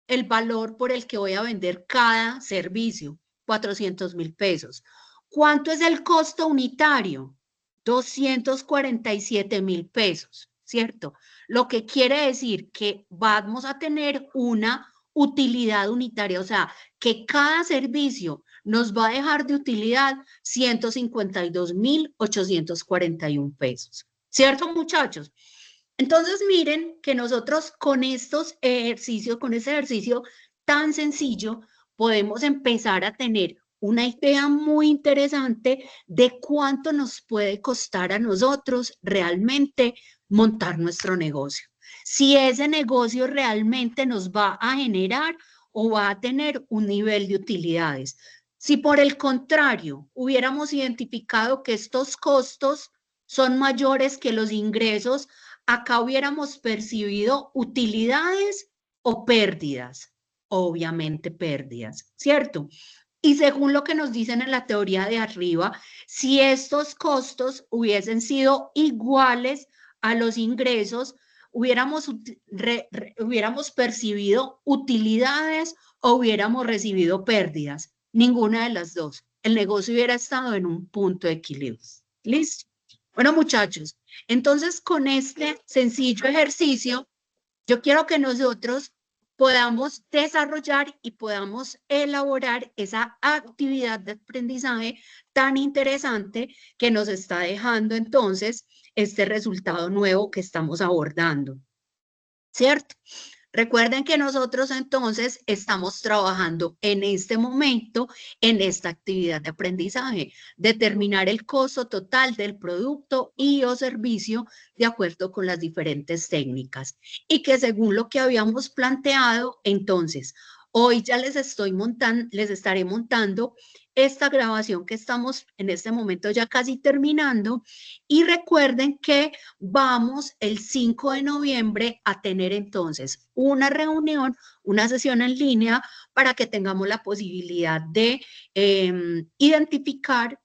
Speaker 1: el valor por el que voy a vender cada servicio, 400.000 pesos. ¿Cuánto es el costo unitario? 247.000 pesos, ¿cierto? Lo que quiere decir que vamos a tener una utilidad unitaria, o sea, que cada servicio nos va a dejar de utilidad 152.841 pesos. ¿Cierto, muchachos? Entonces, miren que nosotros con estos ejercicios, con ese ejercicio tan sencillo, podemos empezar a tener una idea muy interesante de cuánto nos puede costar a nosotros realmente montar nuestro negocio. Si ese negocio realmente nos va a generar o va a tener un nivel de utilidades. Si por el contrario hubiéramos identificado que estos costos son mayores que los ingresos, acá hubiéramos percibido utilidades o pérdidas. Obviamente pérdidas, ¿cierto? Y según lo que nos dicen en la teoría de arriba, si estos costos hubiesen sido iguales a los ingresos, hubiéramos percibido utilidades o hubiéramos recibido pérdidas. Ninguna de las dos. El negocio hubiera estado en un punto de equilibrio. ¿Listo? Bueno, muchachos, entonces con este sencillo ejercicio, yo quiero que nosotros podamos desarrollar y podamos elaborar esa actividad de aprendizaje tan interesante que nos está dejando entonces este resultado nuevo que estamos abordando, ¿cierto? Recuerden que nosotros entonces estamos trabajando en este momento en esta actividad de aprendizaje, determinar el costo total del producto y o servicio de acuerdo con las diferentes técnicas. Y que según lo que habíamos planteado, entonces, hoy ya les estaré montando esta grabación que estamos en este momento ya casi terminando. Y recuerden que vamos el 5 de noviembre a tener entonces una reunión, una sesión en línea para que tengamos la posibilidad de identificar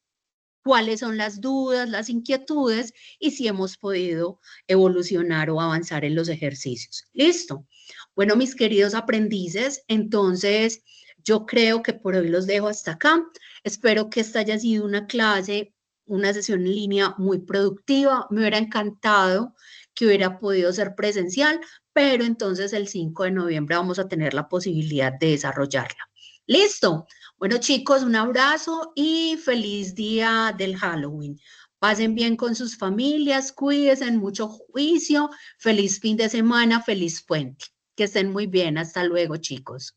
Speaker 1: cuáles son las dudas, las inquietudes y si hemos podido evolucionar o avanzar en los ejercicios. ¿Listo? Bueno, mis queridos aprendices, entonces yo creo que por hoy los dejo hasta acá. Espero que esta haya sido una clase, una sesión en línea muy productiva. Me hubiera encantado que hubiera podido ser presencial, pero entonces el 5 de noviembre vamos a tener la posibilidad de desarrollarla. ¿Listo? Bueno, chicos, un abrazo y feliz día del Halloween. Pasen bien con sus familias, cuídense, mucho juicio, feliz fin de semana, feliz puente. Que estén muy bien. Hasta luego, chicos.